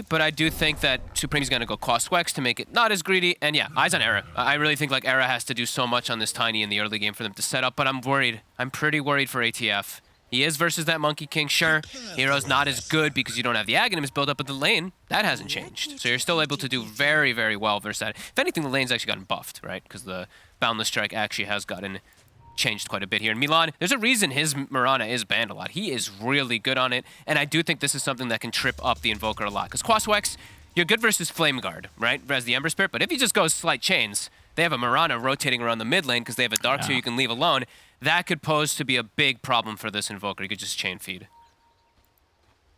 but I do think that Supreme's going to go cost Wex to make it not as greedy. And yeah, eyes on Era. I really think like Era has to do so much on this Tiny in the early game for them to set up, but I'm worried. I'm pretty worried for ATF. He is versus that Monkey King, sure. Hero's not as good because you don't have the Aghanims build up, but the lane, that hasn't changed. So you're still able to do very, very well versus that. If anything, the lane's actually gotten buffed, right? Because the Boundless Strike actually has gotten changed quite a bit here. And Milan, there's a reason his Mirana is banned a lot. He is really good on it, and I do think this is something that can trip up the Invoker a lot. Because Quaswex, you're good versus Flame Guard, right? As the Ember Spirit, but if he just goes Slight Chains, they have a Mirana rotating around the mid lane because they have a Dark so you can leave alone. That could pose to be a big problem for this Invoker. He could just chain feed.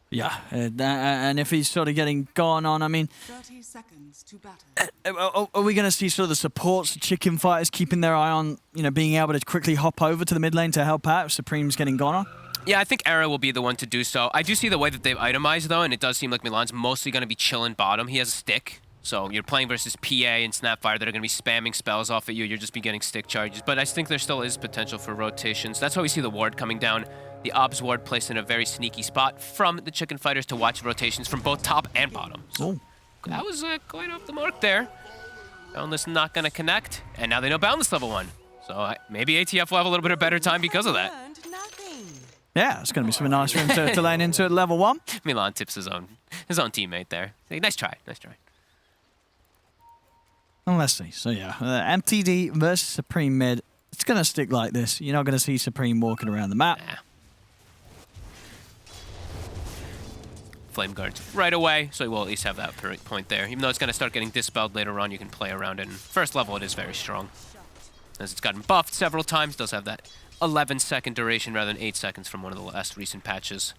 Yeah, and if he's sort of getting gone on, I mean, 30 seconds to battle. Are we going to see sort of the supports, the chicken fighters keeping their eye on, you know, being able to quickly hop over to the mid lane to help out if Supreme's getting gone on? Yeah, I think Era will be the one to do so. I do see the way that they've itemized, though, and it does seem like Milan's mostly going to be chilling bottom. He has a stick, so you're playing versus PA and Snapfire that are going to be spamming spells off at you. You're just be getting stick charges, but I think there still is potential for rotations. That's why we see the ward coming down. The Obs ward placed in a very sneaky spot from the chicken fighters to watch rotations from both top and bottom. So that was quite off the mark there. Boundless not going to connect, and now they know Boundless level 1. So maybe ATF will have a little bit of better time because of that. Yeah, it's going to be something nice for him to lane into at level 1. Milan tips his own teammate there. Nice try, nice try. And let's see. So yeah, MTD versus Supreme mid. It's going to stick like this. You're not going to see Supreme walking around the map. Nah. Flame Guards right away, so he will at least have that point there. Even though it's going to start getting dispelled later on, you can play around it. And first level, it is very strong. As it's gotten buffed several times, it does have that 11-second duration rather than 8 seconds from one of the last recent patches.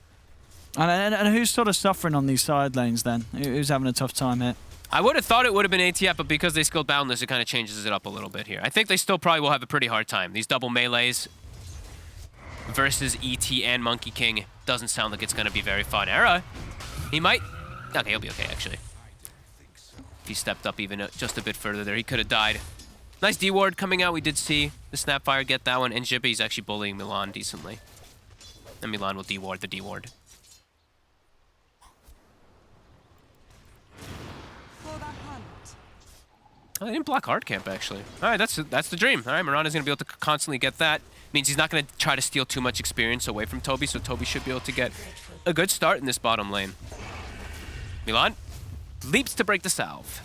And who's sort of suffering on these side lanes then? Who's having a tough time here? I would have thought it would have been ATF, but because they skilled Boundless, it kind of changes it up a little bit here. I think they still probably will have a pretty hard time. These double melees versus ET and Monkey King doesn't sound like it's going to be very fun. Era, he might... Okay, he'll be okay, actually. If he stepped up even just a bit further there, he could have died. Nice D-ward coming out. We did see the Snapfire get that one, and Jippy's actually bullying Milan decently. And Milan will D-ward the D-ward. Oh, they didn't block hard camp, actually. All right, that's the dream. All right, Mirana's going to be able to constantly get that. Means he's not going to try to steal too much experience away from Toby, so Toby should be able to get a good start in this bottom lane. Milan leaps to break the salve.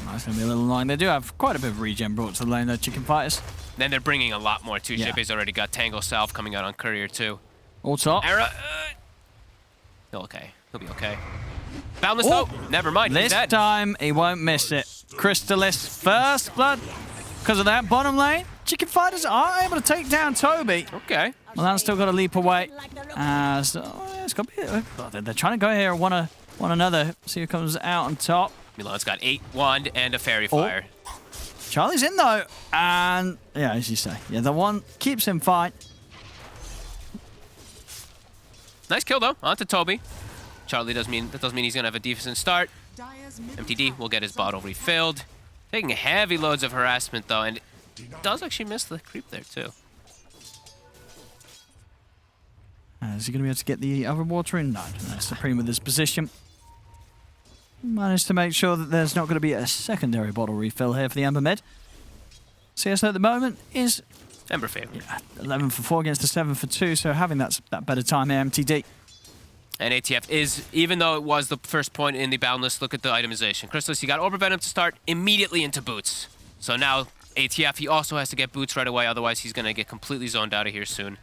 That's going to be a little annoying. They do have quite a bit of regen brought to the lane, though, chicken fighters. Then they're bringing a lot more, too. Yeah. Jippy's already got Tangle Salve coming out on Courier, too. All top. Era, he'll okay. He'll be okay. Boundless, though. Never mind. This time, he won't miss it. Crystallis first blood. Because of that bottom lane, chicken fighters are able to take down Toby. Okay. Milan's still got to leap away. It's got to be... They're trying to go here one another. See who comes out on top. Milan's got 8 wand and a fairy fire. Charlie's in though, and yeah, as you say, yeah, the one keeps him fine. Nice kill though, onto Toby. Charlie that does mean he's gonna have a decent start. MTD will get his bottle refilled. Taking heavy loads of harassment though, and does actually miss the creep there too. Is he gonna be able to get the other water in? No, Supreme with his position. Managed to make sure that there's not going to be a secondary bottle refill here for the Ember mid. CSO at the moment is Ember favorite. Yeah, 11 for 4 against a 7 for 2, so having that better time here, MTD. And ATF is, even though it was the first point in the Boundless, look at the itemization. Crystallis, you got Orb Venom to start immediately into Boots. So now ATF, he also has to get Boots right away, otherwise he's going to get completely zoned out of here soon.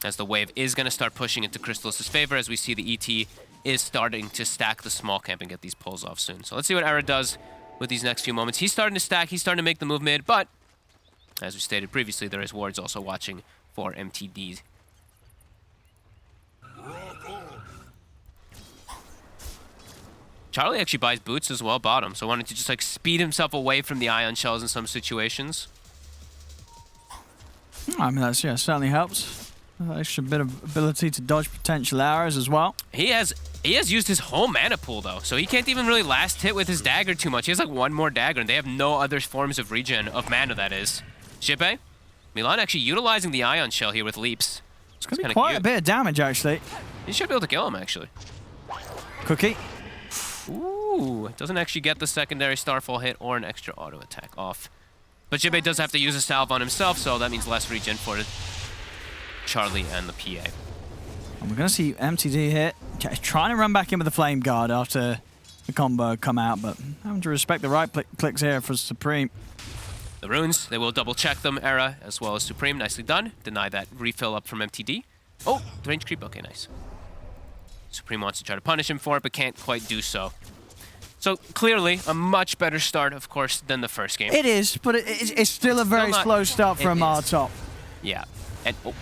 As the wave is going to start pushing into Crystallis' favor, as we see the ET is starting to stack the small camp and get these pulls off soon. So let's see what Era does with these next few moments. He's starting to stack, he's starting to make the move mid, but as we stated previously, there is wards also watching for MTDs. Charlie actually buys boots as well, bottom, so wanted to just like speed himself away from the ion shells in some situations. I mean, that's, yeah, certainly helps. Extra bit of ability to dodge potential arrows as well. He has used his whole mana pool though, so he can't even really last hit with his dagger too much. He has like one more dagger, and they have no other forms of regen of mana, that is. Shippe, Milan actually utilizing the ion shell here with leaps. It's going to be quite a bit of damage, actually. He should be able to kill him, actually. Cookie Ooh, doesn't actually get the secondary Starfall hit or an extra auto attack off. But Jibbe does have to use a salve on himself, so that means less regen for Charlie and the PA. And we're going to see MTD here. Trying to run back in with the Flame Guard after the combo come out, but having to respect the right clicks here for Supreme. The runes, they will double check them, Era, as well as Supreme. Nicely done. Deny that refill up from MTD. Oh, the range creep. Okay, nice. Supreme wants to try to punish him for it, but can't quite do so. So clearly, a much better start, of course, than the first game. It is, but it's still a very slow start from our top. Yeah. And oh,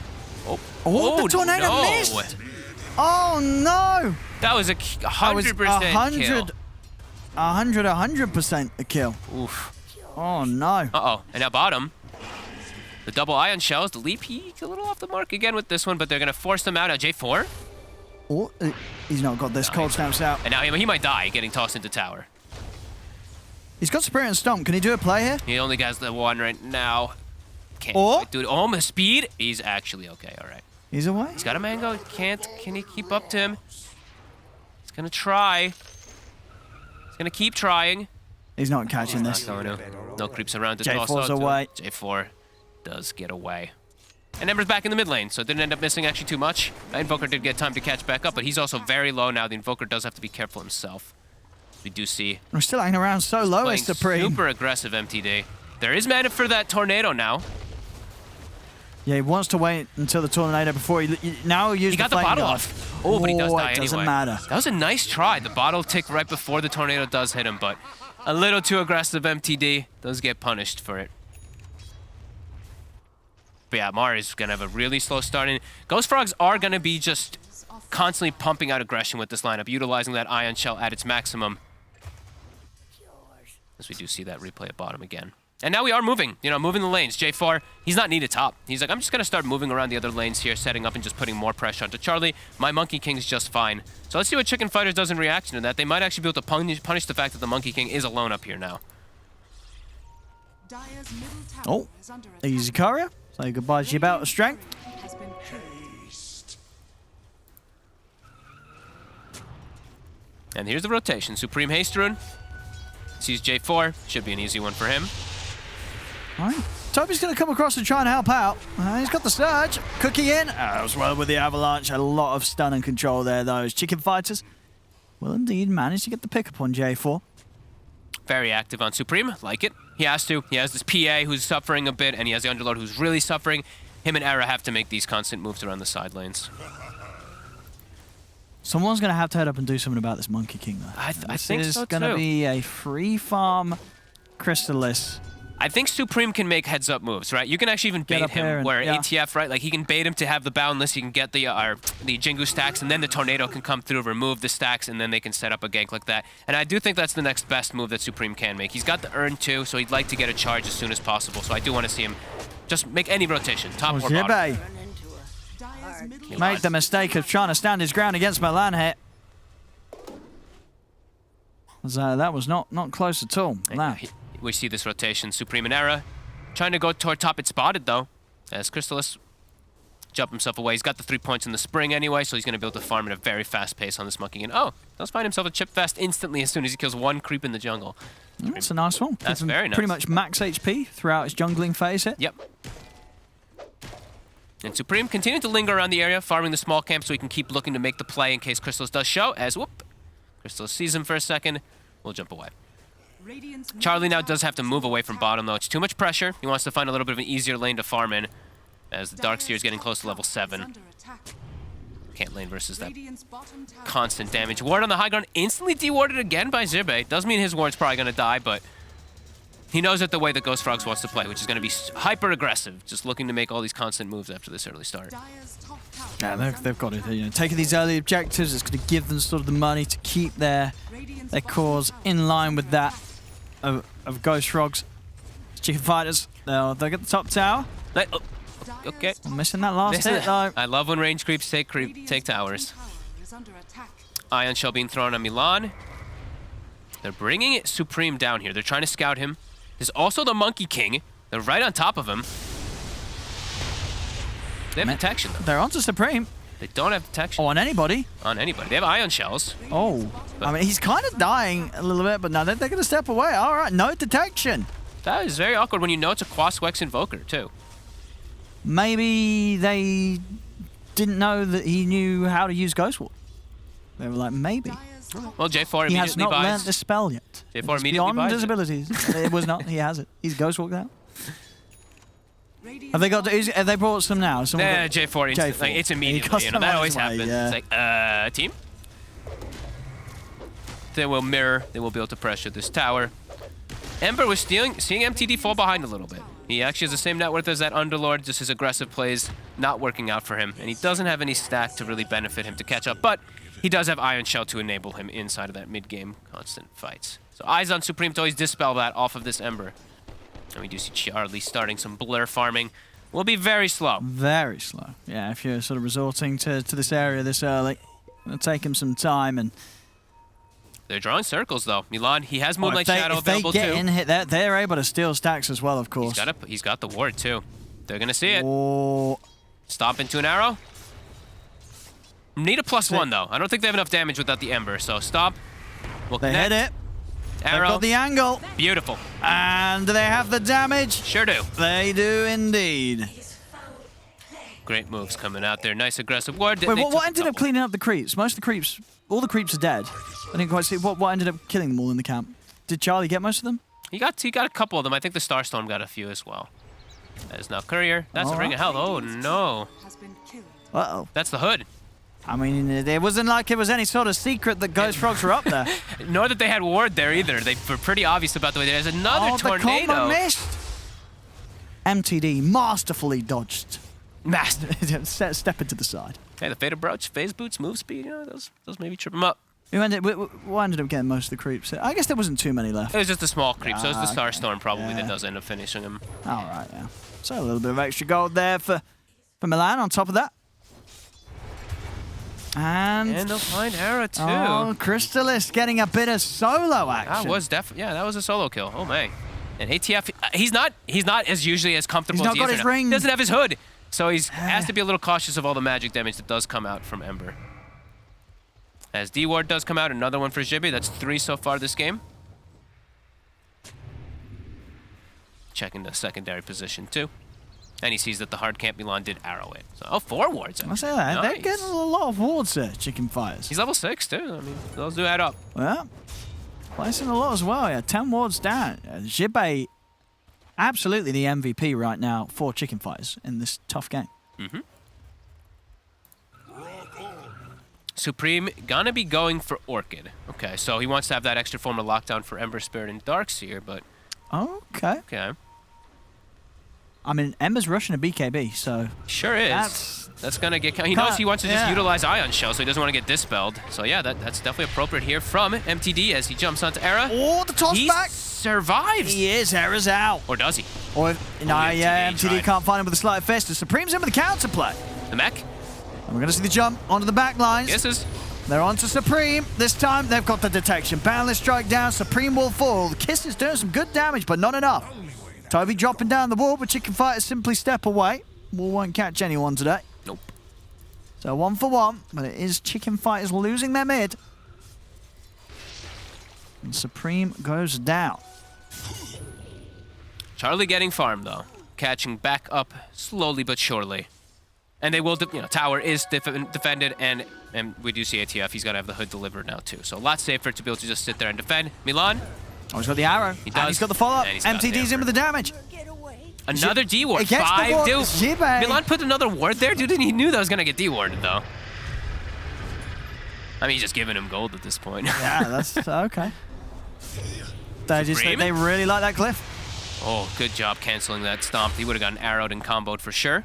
the tornado missed! Oh no! That was a 100% kill. 100% a kill. Oof. Oh no. Uh-oh. And now bottom. The double ion shells, the leap, he's a little off the mark again with this one, but they're going to force them out. Now J4. Oh, he's not got this. Cold Snaps out. And now he might die getting tossed into tower. He's got Spirit and Stomp. Can he do a play here? He only has the one right now. Can't do it. Oh, the speed. He's actually okay. All right. He's away. He's got a mango. Can't. Can he keep up to him? He's going to try. He's going to keep trying. He's not catching this. No creeps around to J4's away. J4 does get away. And Ember's back in the mid lane, so it didn't end up missing actually too much. Invoker did get time to catch back up, but he's also very low now. The Invoker does have to be careful himself. We do see... We're still hanging around so low as Supreme. Super aggressive MTD. There is mana for that tornado now. Yeah, he wants to wait until the tornado before he now use He got the bottle off. Oh, but he does die anyway. Doesn't matter. That was a nice try. The bottle ticked right before the tornado does hit him, but a little too aggressive MTD does get punished for it. But yeah, Mari's going to have a really slow start. And Ghost Frogs are going to be just constantly pumping out aggression with this lineup, utilizing that Ion Shell at its maximum. As we do see that replay at bottom again. And now we are moving, moving the lanes. J4, he's not needed top. He's like, I'm just going to start moving around the other lanes here, setting up and just putting more pressure onto Charlie. My Monkey King's just fine. So let's see what Chicken Fighters does in reaction to that. They might actually be able to punish the fact that the Monkey King is alone up here now. Oh, easy Karia. Say goodbye to your bout of strength. And here's the rotation. Supreme Haste Rune. Sees J4. Should be an easy one for him. All right. Toby's going to come across and try and help out. He's got the surge. Cookie in. As well with the avalanche. A lot of stun and control there, those Chicken Fighters will indeed manage to get the pick up on J4. Very active on Supreme. Like it. He has to. He has this PA who's suffering a bit, and he has the Underlord who's really suffering. Him and Era have to make these constant moves around the side lanes. Someone's going to have to head up and do something about this Monkey King, though. I think so, too. This is going to be a free farm Crystallis. I think Supreme can make heads-up moves, right? You can actually even bait him, where ATF, right? Like, he can bait him to have the Boundless, he can get the Jingu stacks, and then the Tornado can come through, remove the stacks, and then they can set up a gank like that. And I do think that's the next best move that Supreme can make. He's got the Urn, too, so he'd like to get a charge as soon as possible. So I do want to see him just make any rotation, top or bottom. Made the mistake of trying to stand his ground against Milan here. That was not close at all. We see this rotation. Supreme and Era trying to go toward top. It's spotted, though, as Crystallis jump himself away. He's got the 3 points in the spring anyway, so he's going to be able to farm at a very fast pace on this Monkey. And does find himself a chip fest instantly as soon as he kills one creep in the jungle. That's a nice one. That's very nice. Pretty much max HP throughout his jungling phase here. Yep. And Supreme continuing to linger around the area, farming the small camp so he can keep looking to make the play in case Crystallis does show, as Crystallis sees him for a second. We'll jump away. Charlie now does have to move away from bottom, though. It's too much pressure. He wants to find a little bit of an easier lane to farm in, as the Darkseer is getting close to level 7. Can't lane versus that constant damage. Ward on the high ground, instantly dewarded again by Zirbe. Does mean his ward's probably going to die, but he knows it the way that Ghost Frogs wants to play, which is going to be hyper-aggressive, just looking to make all these constant moves after this early start. Yeah, they've got it. Taking these early objectives, it's going to give them sort of the money to keep their cause in line with that of Ghost Frogs. Chicken Fighters, they'll get the top tower. Okay. I'm missing that last hit, though. I love when range creeps take towers. Ion Shell being thrown on Milan. They're bringing it Supreme down here. They're trying to scout him. There's also the Monkey King. They're right on top of him. They have protection, though. They're onto Supreme. They don't have detection Oh, on anybody? on anybody. They have ion shells. Oh. I mean, he's kind of dying a little bit, but no, they're going to step away. All right, no detection. That is very awkward when you know it's a Quaswex Invoker, too. Maybe they didn't know that he knew how to use Ghost Ward. They were like, maybe. Well, J4 He has immediately not buys. learnt the spell yet. J4 It's immediately beyond buys his it. abilities. It was not. He has it. He's Ghost Walked out. Have they got? Have they brought some now? Someone Yeah, got- J4. J4. Like, it's He immediately. You know, that customized always way, happens. yeah. It's like, team? They will mirror. They will be able to pressure this tower. Ember was seeing MTD fall behind a little bit. He actually has the same net worth as that Underlord, just his aggressive plays not working out for him. And he doesn't have any stack to really benefit him to catch up, but he does have Ion Shell to enable him inside of that mid-game constant fights. So eyes on Supreme to always dispel that off of this Ember. And we do see Charlie starting some blur farming. Will be very slow. Very slow. Yeah, if you're sort of resorting to this area this early, it'll take him some time. And They're drawing circles, though. Milan, he has Moonlight Shadow if they available, get too. in hit, they're able to steal stacks as well, of course. He's got the ward, too. They're going to see it. Oh, Stomp into an arrow. Need a +1, though. I don't think they have enough damage without the Ember, so stop. We'll they hit it. They've Arrow. got the angle. Beautiful. And do they have the damage? Sure do. They do indeed. Great moves coming out there. Nice aggressive ward. Wait, what ended up cleaning up the creeps? Most of the creeps, all the creeps are dead. I didn't quite see what ended up killing them all in the camp. Did Charlie get most of them? He got a couple of them. I think the Starstorm got a few as well. That is now Courier. That's a Ring of Health. Oh, no. Has been killed. Uh-oh. That's the Hood. I mean, it wasn't like it was any sort of secret that Ghost Frogs were up there. Nor that they had ward there either. They were pretty obvious about the way. There's another The combo tornado. missed. MTD masterfully dodged. Master. Step into the side. Hey, the Fated Brooch, Phase Boots, move speed, you know, those maybe trip him up. Who ended up getting most of the creeps? I guess there wasn't too many left. It was just a small creep, so it's the okay. Starstorm probably that Yeah. does end up finishing him. All right, yeah. So a little bit of extra gold there for Milan on top of that. And they'll find Hera too. oh, Crystallis getting a bit of solo action. That was that was a solo kill. Oh man. And ATF, he's not as usually as comfortable He's as he not got is his right now. ring. He doesn't have his hood, so he has to be a little cautious of all the magic damage that does come out from Ember. As D-Ward does come out, another one for Jibby. That's 3 so far this game. Checking the secondary position too. And he sees that the hard camp Milan did arrow it. So, 4 wards. I say that. They're Nice. getting a lot of wards there, Chicken Fighters. He's level 6 too. I mean, those do add up. Well, placing a lot as well. Yeah, 10 wards down. Jibbe, absolutely the MVP right now for Chicken Fighters in this tough game. Mm-hmm. Supreme gonna be going for Orchid. Okay, so he wants to have that extra form of lockdown for Ember Spirit and Darkseer, but Okay. okay. I mean, Ember's rushing a BKB, so Sure is. That's gonna get. He knows he wants to just utilize Ion Shell, so he doesn't want to get dispelled. So yeah, that's definitely appropriate here from MTD as he jumps onto Era. oh, the toss He back. survives. He is. Era's out. Or does he? Or yeah, MTD MTD tried. can't find him with a slight fist. Supreme's in with the counterplay. The mech? And we're going to see the jump onto the back lines. Kisses. They're on to Supreme. This time, they've got the detection. Boundless strike down. Supreme will fall. The Kiss is doing some good damage, but not enough. Toby dropping down the wall, but Chicken Fighters simply step away. Wall won't catch anyone today. Nope. So 1 for 1, but it is Chicken Fighters losing their mid. And Supreme goes down. Charlie getting farmed though, catching back up slowly but surely. And they will, tower is defended, and we do see ATF. He's got to have the hood delivered now too. So a lot safer to be able to just sit there and defend. Milan, Oh, he's got the arrow. He And does. he's got the follow-up. And he's got the MTD's in Ember. with the damage. another D-ward. Against the 5 ward, dude. Jibbe. Milan put another ward there, dude, and he knew that was gonna get D-warded though. I mean, he's just giving him gold at this point. Yeah, that's okay. They really like that cliff. Oh, good job canceling that stomp. He would have gotten arrowed and comboed for sure.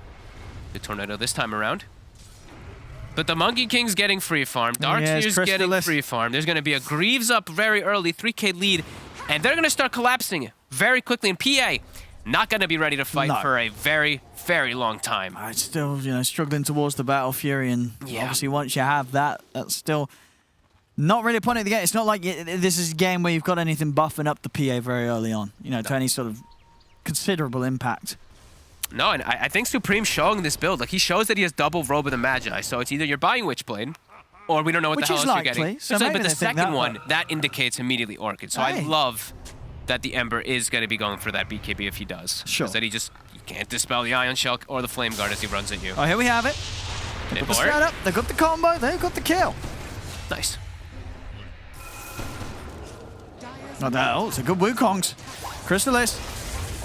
The tornado this time around. But the Monkey King's getting free farm. Darkseer's getting Crystallis. free farm. There's going to be a Greaves up very early, 3k lead, and they're going to start collapsing very quickly. And PA not going to be ready to fight No. for a very, very long time. It's still, struggling towards the Battle Fury, and Yeah. obviously once you have that, that's still not really a point of the game. It's not like this is a game where you've got anything buffing up the PA very early on, to any sort of considerable impact. No, and I think Supreme's showing this build. Like, he shows that he has double Robe of the Magi, so it's either you're buying Witchblade, or we don't know what the hell else you're getting. So but the second one, that indicates immediately Orchid. So I love that the Ember is going to be going for that BKB if he does. Sure. Because that he can't dispel the Ion Shell or the Flame Guard as he runs at you. Oh, here we have it. They got the setup, they got the combo, they got the kill. Nice. Oh, it's a good Wukongs. Chrysalis.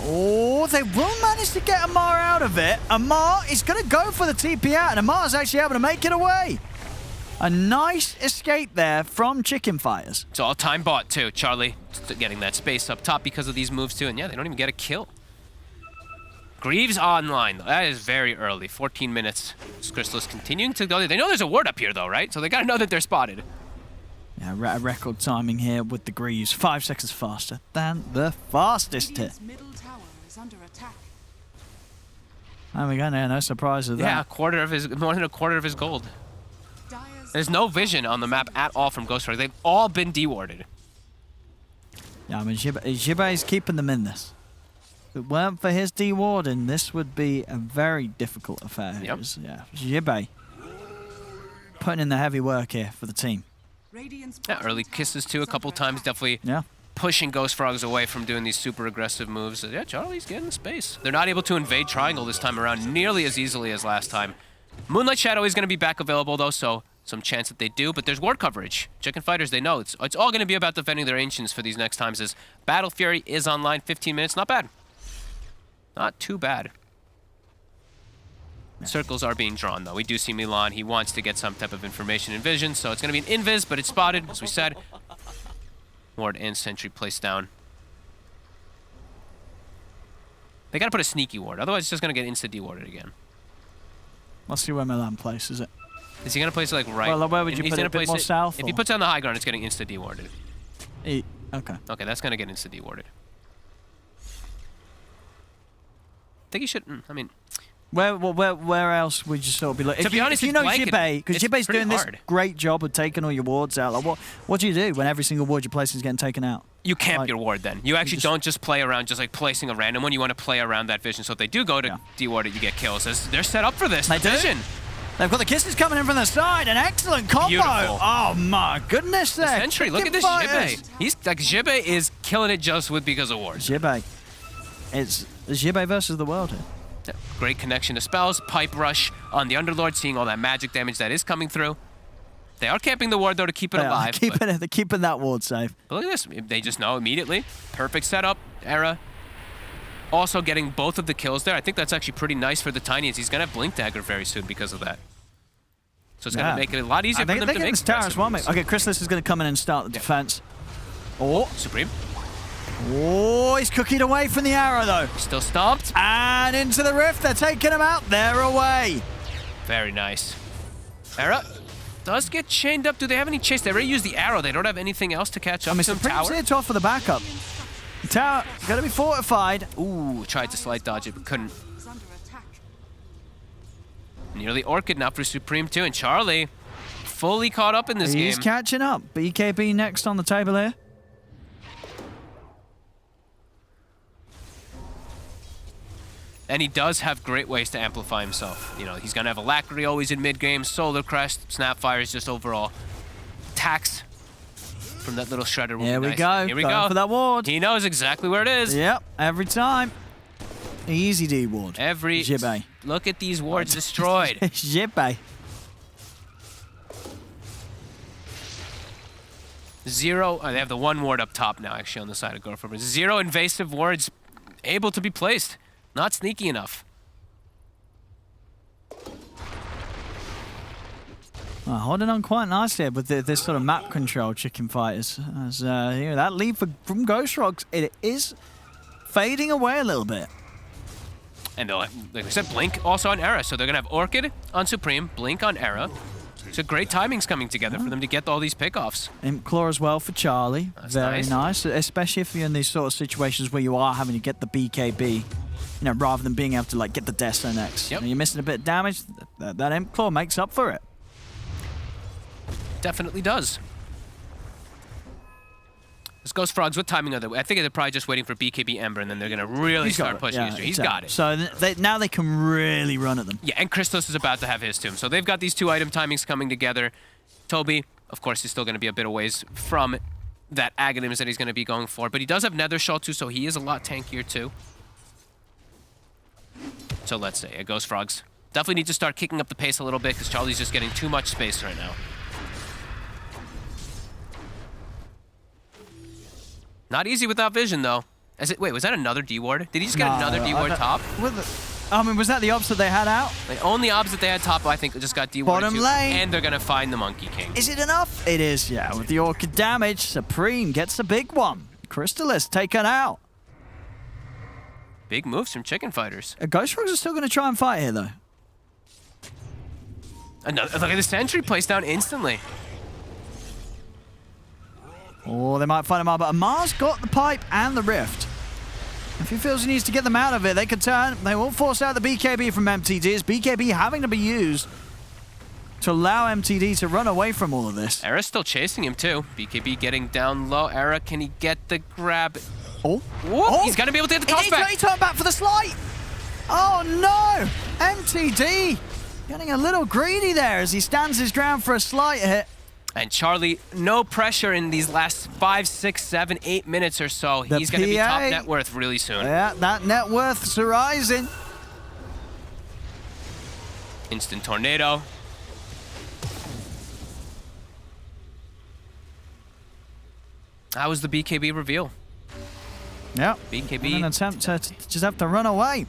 Oh, they will manage to get Amar out of it. Amar is going to go for the TP out, and Amar's actually able to make it away. A nice escape there from Chicken Fighters. It's all time bought, too. Charlie getting that space up top because of these moves, too. And yeah, they don't even get a kill. Greaves online. That is very early. 14 minutes. Chrysalis continuing to go. They know there's a ward up here, though, right? So they got to know that they're spotted. Yeah, record timing here with the Greaves. 5 seconds faster than the fastest hit. Middle tower is under attack. There we go, no surprise with that. Yeah, more than a quarter of his gold. Dire's There's no vision on the map at all from Ghost Rider. They've all been dewarded. Yeah, I mean, Jibe is keeping them in this. If it weren't for his dewarding, this would be a very difficult affair. Yep. Yeah, Jibe putting in the heavy work here for the team. Radiant's Yeah, early kisses, too, a couple times. Definitely Yeah. pushing Ghost Frogs away from doing these super aggressive moves. Yeah, Charlie's getting space. They're not able to invade Triangle this time around nearly as easily as last time. Moonlight Shadow is going to be back available, though, so some chance that they do, but there's ward coverage. Chicken Fighters, they know. It's all going to be about defending their Ancients for these next times as Battle Fury is online, 15 minutes. Not bad. Not too bad. Circles are being drawn, though. We do see Milan. He wants to get some type of information and vision, so it's going to be an invis, but it's spotted, as we said. Ward and Sentry placed down. They got to put a sneaky ward, otherwise it's just going to get insta-dewarded again. Let's see where Milan places it. Is he going to place it, like, right? Well, where would you put it? A bit more south? If he puts it on the high ground, it's getting insta-dewarded. Okay. Okay, that's going to get insta-dewarded. I think he should... I mean... Where else would you sort of be like? To be honest, if you know blanket, Jibe, because Jibe's doing this hard. great job of taking all your wards out. Like, what do you do when every single ward you place is getting taken out? You camp Like, your ward then. You actually don't just play around just like placing a random one. You want to play around that vision. So if they do go to deward it, you get kills. They're set up for this. They do. Vision. They've got the kisses coming in from the side. An excellent combo. Beautiful. Oh my goodness there. Sentry, look at this Jibe. He's like Jibe is killing it just because of wards. Jibe. It's Jibe versus the world here. Great connection to spells. Pipe rush on the Underlord, seeing all that magic damage that is coming through. They are camping the ward, though, to keep it alive. They're keeping that ward safe. But look at this. They just know immediately. Perfect setup. Era. Also getting both of the kills there. I think that's actually pretty nice for the Tiny, as he's going to have Blink Dagger very soon because of that. So it's going to make it a lot easier for them to make aggressive moves. Okay, Chrysalis is going to come in and start the defense. Oh. Supreme. Oh, he's cookied away from the arrow, though. Still stomped. And into the rift. They're taking him out. They're away. Very nice. Era does get chained up. Do they have any chase? They already used the arrow. They don't have anything else to catch up to him. Supreme's here to offer the backup. The tower got to be fortified. Ooh, tried to slight dodge it, but couldn't. is under attack. Nearly Orchid now for Supreme, too. And Charlie fully caught up in this game. He's catching up. BKB next on the table here. And he does have great ways to amplify himself. You know, he's going to have Alacrity always in mid-game, Solar Crest, Snapfire is just overall. Tax from that little shredder will Here be we nice. go. Here we Going go. for that ward. He knows exactly where it is. Yep, every time. Easy D ward. Every... Jibe. Look at these wards destroyed. Jibe. Zero... Oh, they have the one ward up top now, actually, on the side of Gorford. Zero invasive wards able to be placed. Not sneaky enough. Well, holding on quite nicely with this sort of map control, Chicken Fighters. As that lead from Ghost Rocks, it is fading away a little bit. And like I said, Blink also on Era. So they're going to have Orchid on Supreme, Blink on Era. So great timings coming together for them to get all these pickoffs. Imp Claw as well for Charlie. That's Very nice. Especially if you're in these sort of situations where you are having to get the BKB. You know, rather than being able to like get the Desto next. Yep. You're missing a bit of damage. That Imp Claw makes up for it. Definitely does. This Ghost Frogs, what timing are they? I think they're probably just waiting for BKB Ember, and then they're going to really start pushing his tomb. He's got it. So now they can really run at them. Yeah, and Christos is about to have his tomb. So they've got these 2 item timings coming together. Toby, of course, he's still going to be a bit of ways from that Aghanims that he's going to be going for. But he does have Nether Shell too, so he is a lot tankier too. So let's say, Ghost Frogs definitely need to start kicking up the pace a little bit because Charlie's just getting too much space right now. Not easy without vision, though. Wait, was that another D-ward? Did he just get another D-ward top? I mean, was that the obs that they had out? The only obs that they had top, I think, just got D-ward Bottom too. lane. And they're going to find the Monkey King. Is it enough? It is, yeah. With the Orchid damage, Supreme gets the big one. Crystallis taken out. Big moves from Chicken Fighters. Ghost Frogs are still going to try and fight here, though. Look at the Sentry placed down instantly. Oh, they might find him out, but Amar's got the pipe and the rift. If he feels he needs to get them out of it, they can turn. They won't force out the BKB from MTD. It's BKB having to be used to allow MTD to run away from all of this. Era's still chasing him, too. BKB getting down low. Era, can he get the grab? Oh. Whoop, he's going to be able to get the toss back. He turned back for the slight. Oh, no. MTD getting a little greedy there as he stands his ground for a slight hit. And Charlie, no pressure in these last 5, 6, 7, 8 minutes or so. He's going to be top net worth really soon. Yeah, that net worth's rising. Instant tornado. That was the BKB reveal. Yeah. BKB. An attempt to just have to run away.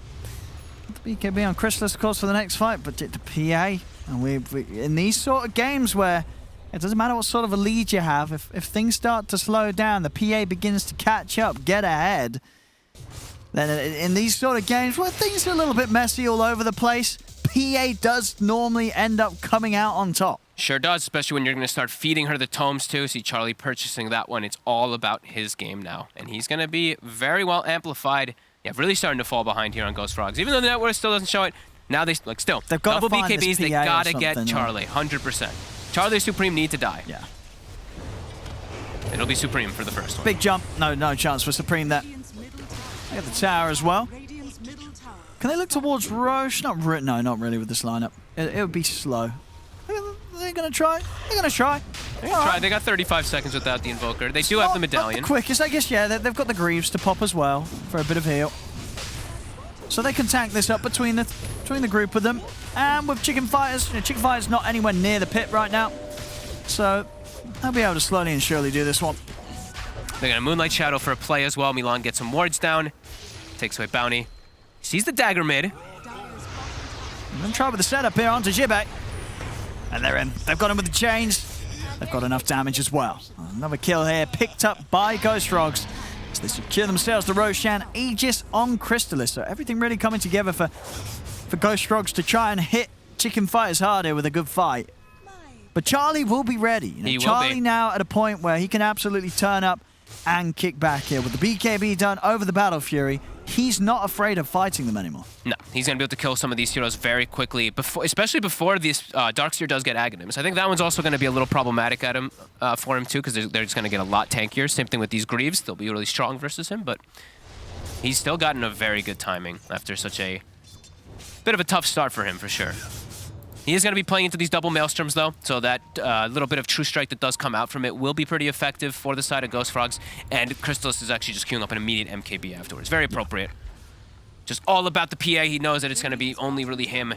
The BKB on Crystallis, of course, for the next fight, but the PA. And we in these sort of games where it doesn't matter what sort of a lead you have, if things start to slow down, the PA begins to catch up, get ahead, then in these sort of games where things are a little bit messy all over the place, PA does normally end up coming out on top. Sure does, especially when you're going to start feeding her the tomes too. See Charlie purchasing that one. It's all about his game now. And he's going to be very well amplified. Yeah, really starting to fall behind here on Ghost Frogs. Even though the net worth still doesn't show it, now they've got double BKBs, they got to get Charlie, 100%. Charlie Supreme need to die. Yeah. It'll be Supreme for the first one. Big jump. No chance for Supreme there. They got the tower as well. Can they look towards Roche? No, not really with this lineup. It would be slow. They're going to try. They're going to try. They got 35 seconds without the Invoker. They do have the Medallion. Not the quickest, I guess, yeah. They've got the Greaves to pop as well for a bit of heal. So they can tank this up between the group of them. And with Chicken Fighters, Chicken Fighters not anywhere near the pit right now. So they'll be able to slowly and surely do this one. They're going to Moonlight Shadow for a play as well. Milan gets some wards down. Takes away Bounty. Sees the dagger mid. And then try with the setup here onto Jibek. And they're in. They've got him with the chains. They've got enough damage as well. Another kill here picked up by Ghost Frogs. So they secure themselves the Roshan Aegis on Crystallis. So everything really coming together for Ghost Frogs to try and hit Chicken Fighters hard here with a good fight. But Charlie will be ready. Charlie now at a point where he can absolutely turn up and kick back here. With the BKB done over the Battle Fury, he's not afraid of fighting them anymore. No, he's going to be able to kill some of these heroes very quickly, especially before this Darkseer does get Aghanims. I think that one's also going to be a little problematic for him too, because they're just going to get a lot tankier. Same thing with these Greaves. They'll be really strong versus him, but he's still gotten a very good timing after such a bit of a tough start for him, for sure. He is going to be playing into these double Maelstroms, though, so that little bit of True Strike that does come out from it will be pretty effective for the side of Ghost Frogs, and Crystallis is actually just queuing up an immediate MKB afterwards. Very appropriate. Just all about the PA. He knows that it's going to be only really him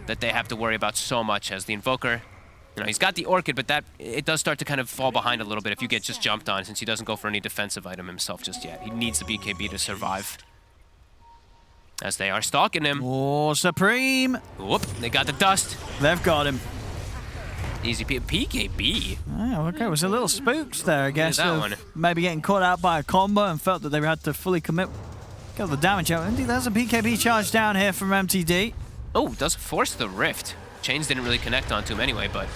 that they have to worry about so much as the Invoker. He's got the Orchid, but that it does start to kind of fall behind a little bit if you get just jumped on, since he doesn't go for any defensive item himself just yet. He needs the BKB to survive. As they are stalking him. Oh, Supreme! Whoop, they got the dust. They've got him. Easy PKB. Oh, okay, it was a little spooked there, I guess. That one. Maybe getting caught out by a combo and felt that they had to fully commit. Got the damage out. Indeed, there's a BKB charge down here from MTD. Oh, does force the Rift. Chains didn't really connect onto him anyway, but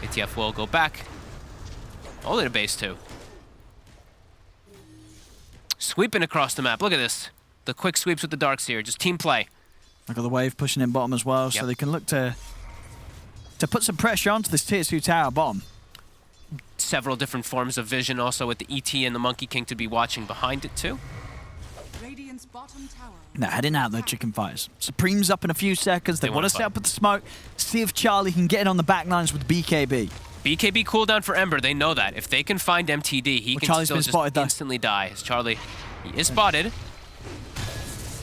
ATF will go back. All the base too. Sweeping across the map. Look at this. The quick sweeps with the Darkseer. Just team play. I've got the wave pushing in bottom as well, so they can look to put some pressure onto this tier 2 tower bottom. several different forms of vision also with the ET and the Monkey King to be watching behind it too. Radiant's bottom tower. They're heading out though, Chicken Fighters. Supreme's up in a few seconds. They want to set up with the smoke, see if Charlie can get it on the back lines with BKB. BKB cooldown for Ember, they know that. If they can find MTD, he can Charlie's still been just spotted, though. instantly die. As Charlie, he is spotted.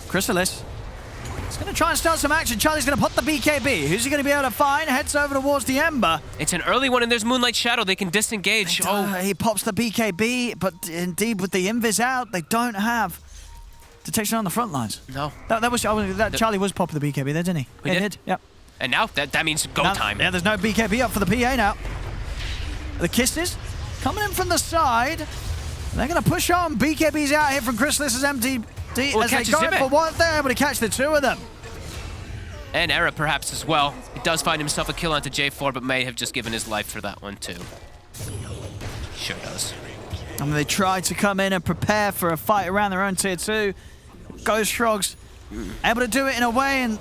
Crystallis. He's going to try and start some action. Charlie's going to put the BKB. Who's he going to be able to find? Heads over towards the Ember. It's an early one, and there's Moonlight Shadow. They can disengage. He pops the BKB, but indeed with the invis out, they don't have detection on the front lines. No. Charlie was popping the BKB there, didn't he? He did? Yep. And now that means go time. Yeah, there's no BKB up for the PA now. The Kisses coming in from the side. They're going to push on. BKB's out here from Crystallis' MTD as they go for one. They're able to catch the two of them. And Era perhaps as well. He does find himself a kill onto J4, but may have just given his life for that one too. Sure does. I mean, they try to come in and prepare for a fight around their own tier 2. Ghost Shrugs able to do it in a way, and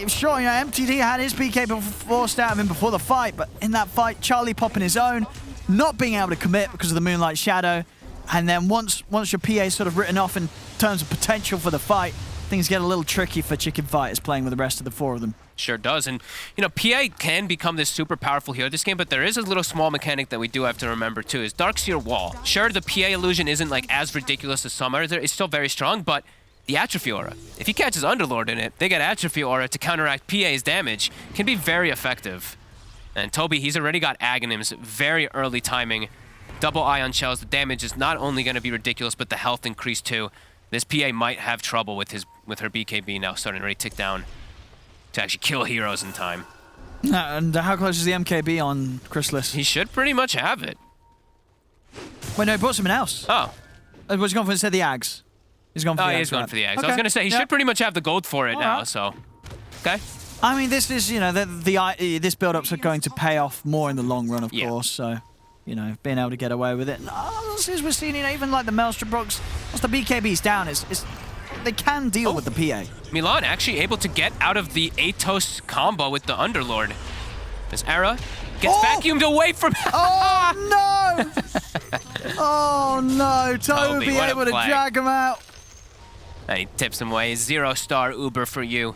sure, you know, MTD had his BK forced out of him before the fight, but in that fight, Charlie popping his own, not being able to commit because of the Moonlight Shadow, and then once your PA is sort of written off in terms of potential for the fight, things get a little tricky for Chicken Fighters playing with the rest of the four of them. Sure does, and you know, PA can become this super powerful hero this game, but there is a little small mechanic that we do have to remember too, is Darkseer Wall. Sure, the PA illusion isn't like as ridiculous as some others, it's still very strong, but the Atrophy Aura, if he catches Underlord in it, they get Atrophy Aura to counteract PA's damage, can be very effective. And Toby, he's already got Aghanims, very early timing, double Ion Shells, the damage is not only going to be ridiculous, but the health increase too. This PA might have trouble with her BKB now starting to already tick down to actually kill heroes in time. And how close is the MKB on Crystallis? He should pretty much have it. Wait, no, he brought something else. Oh. Was he going for instead the Ags? He's going for the Ags. Oh, he's going for the Ags. Okay. I was going to say, he should pretty much have the gold for it now, right. so. Okay. I mean, this is, you know, this build-up's going to pay off more in the long run, of course, so, you know, being able to get away with it. As we're seeing, you know, even like the Maelstrom Brooks, once the BKB's down, they can deal with the PA. Milan actually able to get out of the Atos combo with the Underlord. This Era gets vacuumed away from... Oh, no! Oh, no. Toby able to drag him out. And he tips him away. 0-star Uber for you.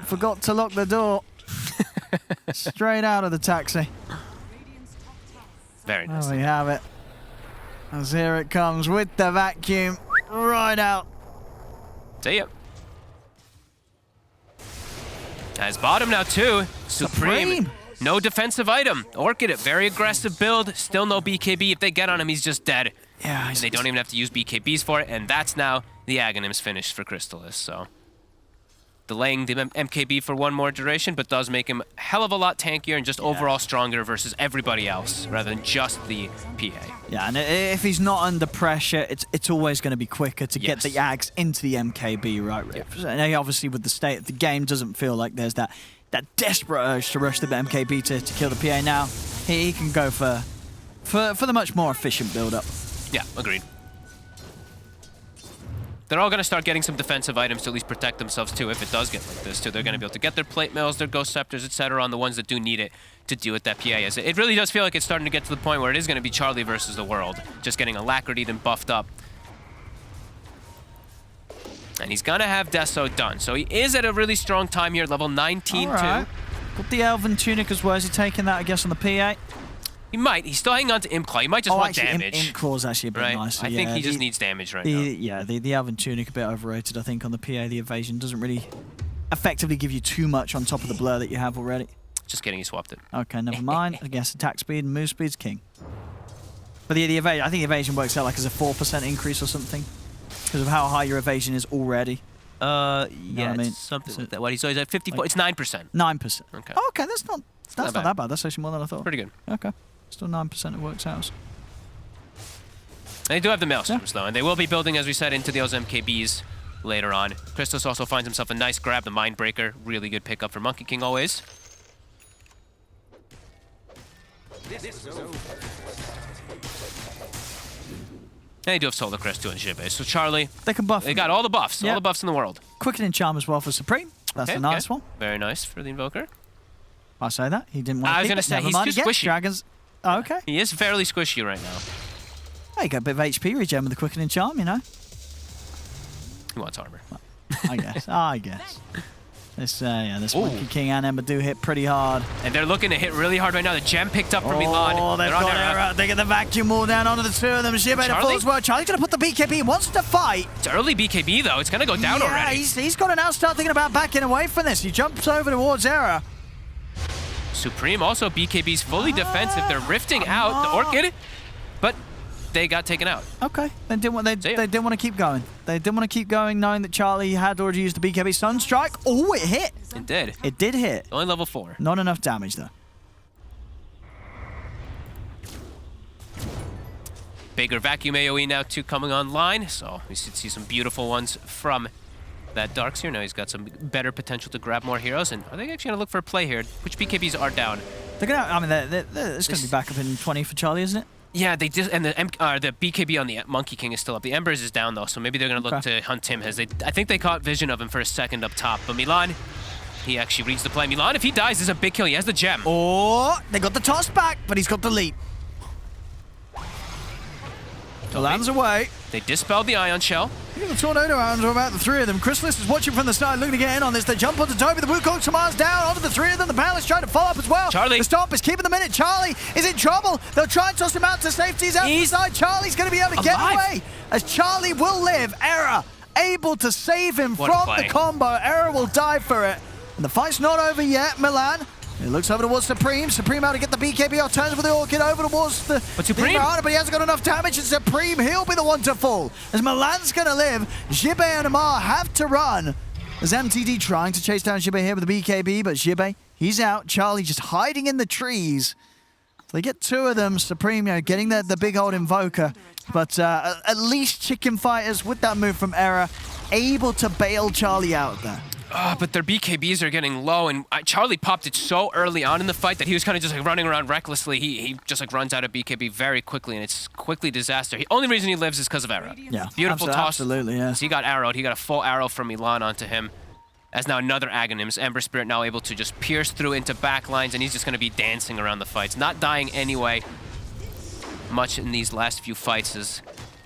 Forgot to lock the door. Straight out of the taxi. Very nice. There we have it. As here it comes with the vacuum. Right out. See ya. As bottom now too. Supreme. No defensive item. Orchid, a very aggressive build. Still no BKB. If they get on him, he's just dead. Yeah. And they don't even have to use BKBs for it. And that's now the Aghanims finished for Crystallis. So delaying the MKB for one more duration, but does make him a hell of a lot tankier and just overall stronger versus everybody else, rather than just the PA. Yeah, and if he's not under pressure, it's always going to be quicker to get the Ags into the MKB, right? Yeah. And obviously, with the state of the game, doesn't feel like there's that desperate urge to rush the MKB to kill the PA now. He can go for the much more efficient build-up. Yeah, agreed. They're all going to start getting some defensive items to at least protect themselves too if it does get like this too. They're going to be able to get their plate mills, their ghost scepters, etc. on the ones that do need it to deal with that PA. As it really does feel like it's starting to get to the point where it is going to be Charlie versus the world. Just getting alacritied and buffed up. And he's going to have Deso done. So he is at a really strong time here, level 19 right. too. Got the Elven Tunic as well. Is he taking that, I guess, on the PA? He might. He's still hanging on to Imp Claw. He might just want damage. Imp Claw's actually a bit nicer. I think he just needs damage right now. Yeah, the Elven Tunic a bit overrated, I think, on the PA. The evasion doesn't really effectively give you too much on top of the blur that you have already. Just kidding, he swapped it. Okay, never mind. I guess attack speed and move speed's king. But the evasion, I think evasion works out like as a 4% increase or something because of how high your evasion is already. Yeah, I mean? it's something like that. What he's always at 54. It's 9%. 9%. Okay. Oh, okay, that's not that bad. That's actually more than I thought. Pretty good. Okay. Still 9% it works out. They do have the Maelstroms though, and they will be building, as we said, into those MKBs later on. Christos also finds himself a nice grab, the Mindbreaker. Really good pickup for Monkey King always. And they do have Solar Crest too and Shibe. So Charlie, they can buff. They got all the buffs, all the buffs in the world. Quickening Charm as well for Supreme. That's a nice one. Very nice for the Invoker. I say that. He didn't want to I was keep gonna it. say, Never he's mind, too he gets squishy. Dragons. Oh, okay. He is fairly squishy right now. Oh, you got a bit of HP regen with the Quickening Charm, you know? He wants armor. I guess. I guess. This Ooh. Monkey King and Ember do hit pretty hard. And they're looking to hit really hard right now. The gem picked up from Milan. Oh, they've They're on got Era. Era. They get the vacuum wall down onto the two of them. Shiba to full as well. Charlie's going to put the BKB. He wants to fight. It's early BKB, though. It's going to go down Yeah, already. he's got to now start thinking about backing away from this. He jumps over towards Era. Supreme also BKB's fully defensive. They're rifting out the Orchid, but they got taken out. Okay, they didn't want to keep going. They didn't want to keep going, knowing that Charlie had already used the BKB Sunstrike. Oh, it hit. It did. It did hit. Only level 4. Not enough damage though. Bigger vacuum AoE now too coming online, so we should see some beautiful ones from that Darkseer. Now he's got some better potential to grab more heroes. And are they actually gonna look for a play here? Which BKBs are down? They're gonna. I mean, it's gonna be back up in 20 for Charlie, isn't it? Yeah, they did, and the BKB on the Monkey King is still up. The Embers is down though, so maybe they're gonna look to hunt him. I think they caught vision of him for a second up top. But Milan, he actually reads the play. Milan, if he dies, is a big kill. He has the gem. Oh, they got the toss back, but he's got the leap. The lands away. They dispelled the Ion Shell. Look at the tornado rounds are about the three of them. Chrysalis is watching from the side, looking to get in on this. They jump onto Toby. The Wukong Samar's down onto the three of them. The Palace trying to follow up as well. Charlie. The Stomp is keeping them in it. Charlie is in trouble. They'll try and toss him out to safety. He's out the side. Charlie's going to be able to get away. As Charlie will live. Era able to save him from the combo. Era will die for it. And the fight's not over yet. Milan. He looks over towards Supreme. Supreme out to get the BKB off. Turns with the Orchid over towards the Mirana, but he hasn't got enough damage. And Supreme, he'll be the one to fall. As Milan's going to live, Jibe and Amar have to run. As MTD trying to chase down Jibe here with the BKB, but Jibe, he's out. Charlie just hiding in the trees. They get two of them. Supreme, getting the big old Invoker. But at least Chicken Fighters, with that move from Era, able to bail Charlie out there. But their BKBs are getting low, and Charlie popped it so early on in the fight that he was kind of just like running around recklessly. He just like runs out of BKB very quickly, and it's quickly disaster. The only reason he lives is because of Arrow. Yeah, beautiful toss. Absolutely, yeah. So he got arrowed. He got a full arrow from Milan onto him. As now another Aghanims, Ember Spirit now able to just pierce through into back lines, and he's just going to be dancing around the fights, not dying anyway. Much in these last few fights is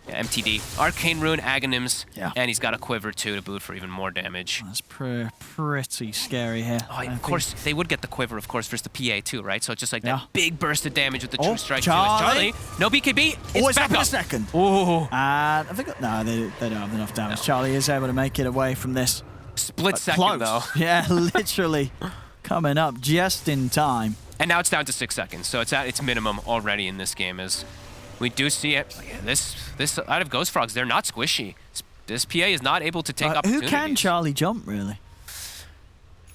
MTD. Arcane Rune, Aghanims, and he's got a Quiver too to boot for even more damage. That's pretty scary here. Oh, of course, they would get the Quiver, of course, versus the PA too, right? So it's just like that big burst of damage with the True Strike too. Charlie, no BKB, it's back up up. in a second. Ooh. And I think, no, they don't have enough damage. No. Charlie is able to make it away from this. Split second though. Yeah, literally coming up just in time. And now it's down to 6 seconds, so it's at its minimum already in this game. As we do see it, this out of Ghost Frogs, they're not squishy. This PA is not able to take opportunities. Who can Charlie jump really?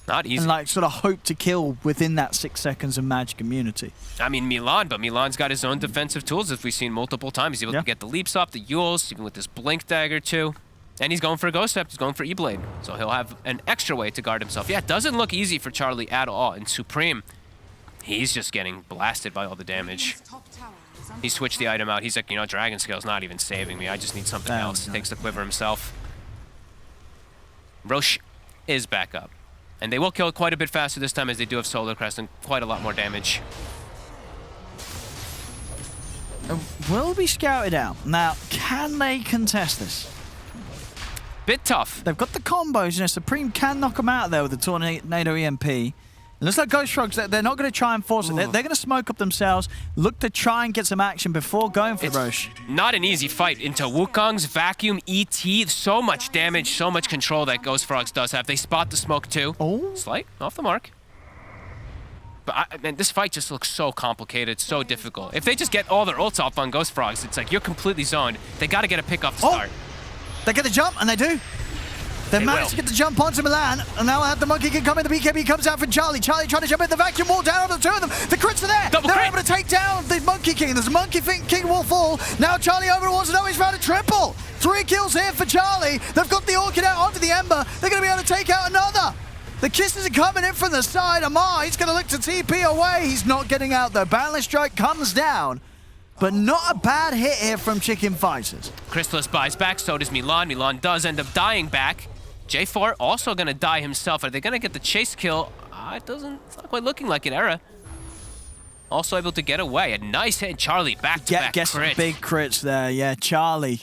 Not easy. And like sort of hope to kill within that 6 seconds of magic immunity. I mean Milan, but Milan's got his own defensive tools, as we've seen multiple times. He's able to get the leaps off, the Yules, even with this Blink Dagger too. And he's going for a Ghost Step, he's going for E-Blade. So he'll have an extra way to guard himself. Yeah, it doesn't look easy for Charlie at all. And Supreme, he's just getting blasted by all the damage. He switched the item out. He's like, Dragon Scale's not even saving me. I just need something else. Takes the Quiver himself. Roche is back up. And they will kill quite a bit faster this time, as they do have Solar Crest and quite a lot more damage. Will be scouted out. Now, can they contest this? Bit tough. They've got the combos. Supreme can knock them out there with the Tornado EMP. It looks like Ghost Frogs, they're not going to try and force it. They're going to smoke up themselves, look to try and get some action before going for Roche. Not an easy fight into Wukong's Vacuum ET. So much damage, so much control that Ghost Frogs does have. They spot the smoke too. Oh. Slight, off the mark. But man, this fight just looks so complicated, so difficult. If they just get all their ults off on Ghost Frogs, it's like you're completely zoned. They got to get a pick off the start. They get the jump, and they do. They managed to get the jump onto Milan, and now the Monkey King coming. The BKB comes out from Charlie. Charlie trying to jump in the vacuum wall down on the two of them. The crits are there. They're able to take down the Monkey King. There's a Monkey King will fall. Now Charlie over towards the he's found a triple. 3 kills here for Charlie. They've got the Orchid out onto the Ember. They're going to be able to take out another. The kisses are coming in from the side. Amar, he's going to look to TP away. He's not getting out though. Balance Strike comes down. But not a bad hit here from Chicken Fighters. Chrysalis buys back, so does Milan. Milan does end up dying back. J4 also going to die himself. Are they going to get the chase kill? it's not quite looking like it. Era also able to get away. A nice hit. Charlie back-to-back Get some crits. big crits there. Yeah, Charlie.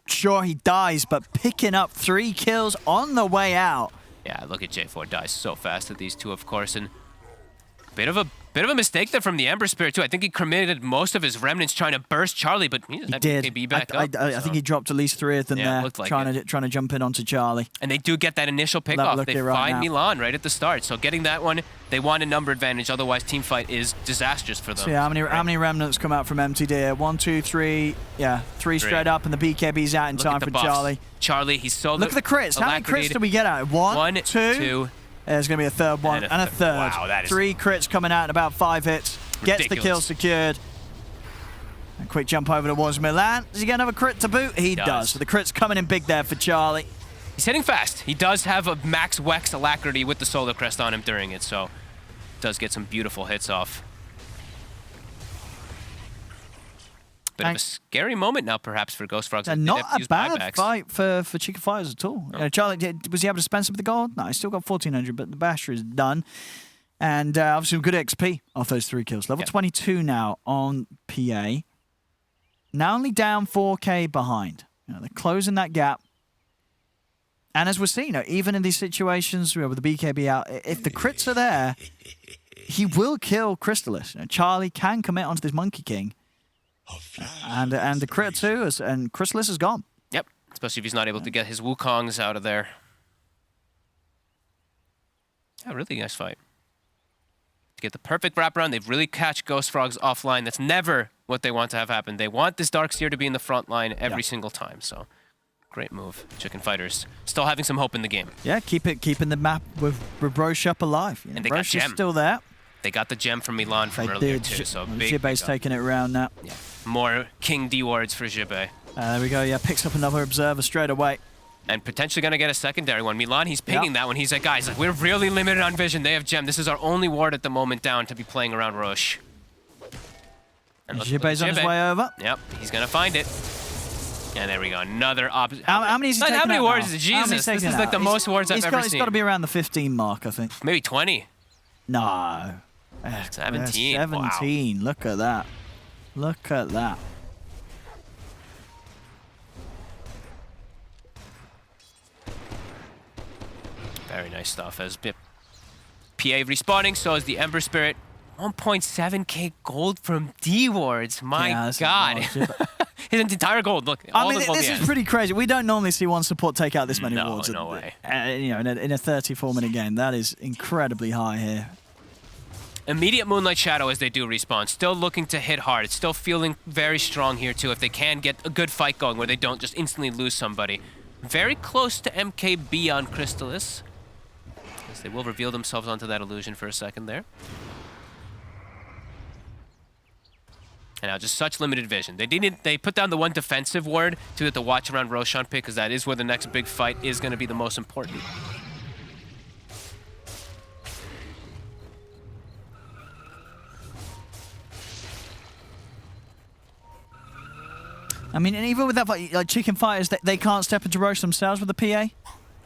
Sure, he dies, but picking up 3 kills on the way out. Yeah, look at J4 dies so fast at these two, of course, and bit of a mistake there from the Ember Spirit too. I think he committed most of his remnants trying to burst Charlie, but he did. BKB back up. I think he dropped at least 3 of them there, looked like trying to jump in onto Charlie. And they do get that initial pick off. They find now. Milan right at the start. So getting that one, they want a number advantage. Otherwise, team fight is disastrous for them. So yeah, how many remnants come out from MTD? 1, 2, 3. Yeah, 3 straight up, and the BKB's out in time for Charlie. Charlie, he's so. Look at the crits. How many crits did we get out? 1, 2. There's going to be a third one and a third. Wow, that is 3 crits coming out in about 5 hits. Gets ridiculous. the kill secured. A quick jump over towards Milan. Does he get another crit to boot? He does. So the crit's coming in big there for Charlie. He's hitting fast. He does have a max Wex alacrity with the Solar Crest on him during it, so does get some beautiful hits off. Bit of a scary moment now, perhaps, for Ghost Frogs. And not a bad fight for Chicken Fighters at all. No. Charlie, was he able to spend some of the gold? No, he's still got 1,400, but the Basher is done. And obviously good XP off those 3 kills. Level 22 now on PA. Now only down 4K behind. They're closing that gap. And as we're seeing, even in these situations with the BKB out, if the crits are there, he will kill Crystallis. Charlie can commit onto this Monkey King. And the crit too, and Crystallis is gone. Yep, especially if he's not able to get his Wukongs out of there. Yeah, really nice fight. To get the perfect wraparound, they've really catch Ghost Frogs offline. That's never what they want to have happen. They want this Darkseer to be in the front line every single time, so great move. Chicken Fighters still having some hope in the game. Yeah, keeping the map with Roche up alive. And they got Roche is Gem. still there. They got the gem from Milan from earlier too, so big. Jibe's taking it around now. Yeah. More King D wards for Jibe. There we go. Yeah, picks up another Observer straight away. And potentially going to get a secondary one. Milan, he's pinging that one. He's like, guys, we're really limited on vision. They have gem. This is our only ward at the moment down to be playing around Roche. And Jibe's on his way over. Yep, he's going to find it. And there we go. Another opposite. How many is he taking How many out wards now? is it? Jesus, this is like the most wards I've ever seen. He's got to be around the 15 mark, I think. Maybe 20. No. 17. 17. Wow. Look at that. Look at that. Very nice stuff. As PA respawning, so is the Ember Spirit. 1.7k gold from D wards. My God. His entire gold. Look, I mean, this is pretty crazy. We don't normally see one support take out this many wards. No way. In a 34-minute game, that is incredibly high here. Immediate Moonlight Shadow as they do respawn. Still looking to hit hard. Still feeling very strong here too if they can get a good fight going where they don't just instantly lose somebody. Very close to MKB on Crystallis. As they will reveal themselves onto that illusion for a second there. And now just such limited vision. They put down the one defensive ward to get the watch around Roshan pick because that is where the next big fight is going to be the most important. I mean, and even with that fight, like Chicken Fighters, they can't step into Roche themselves with the PA.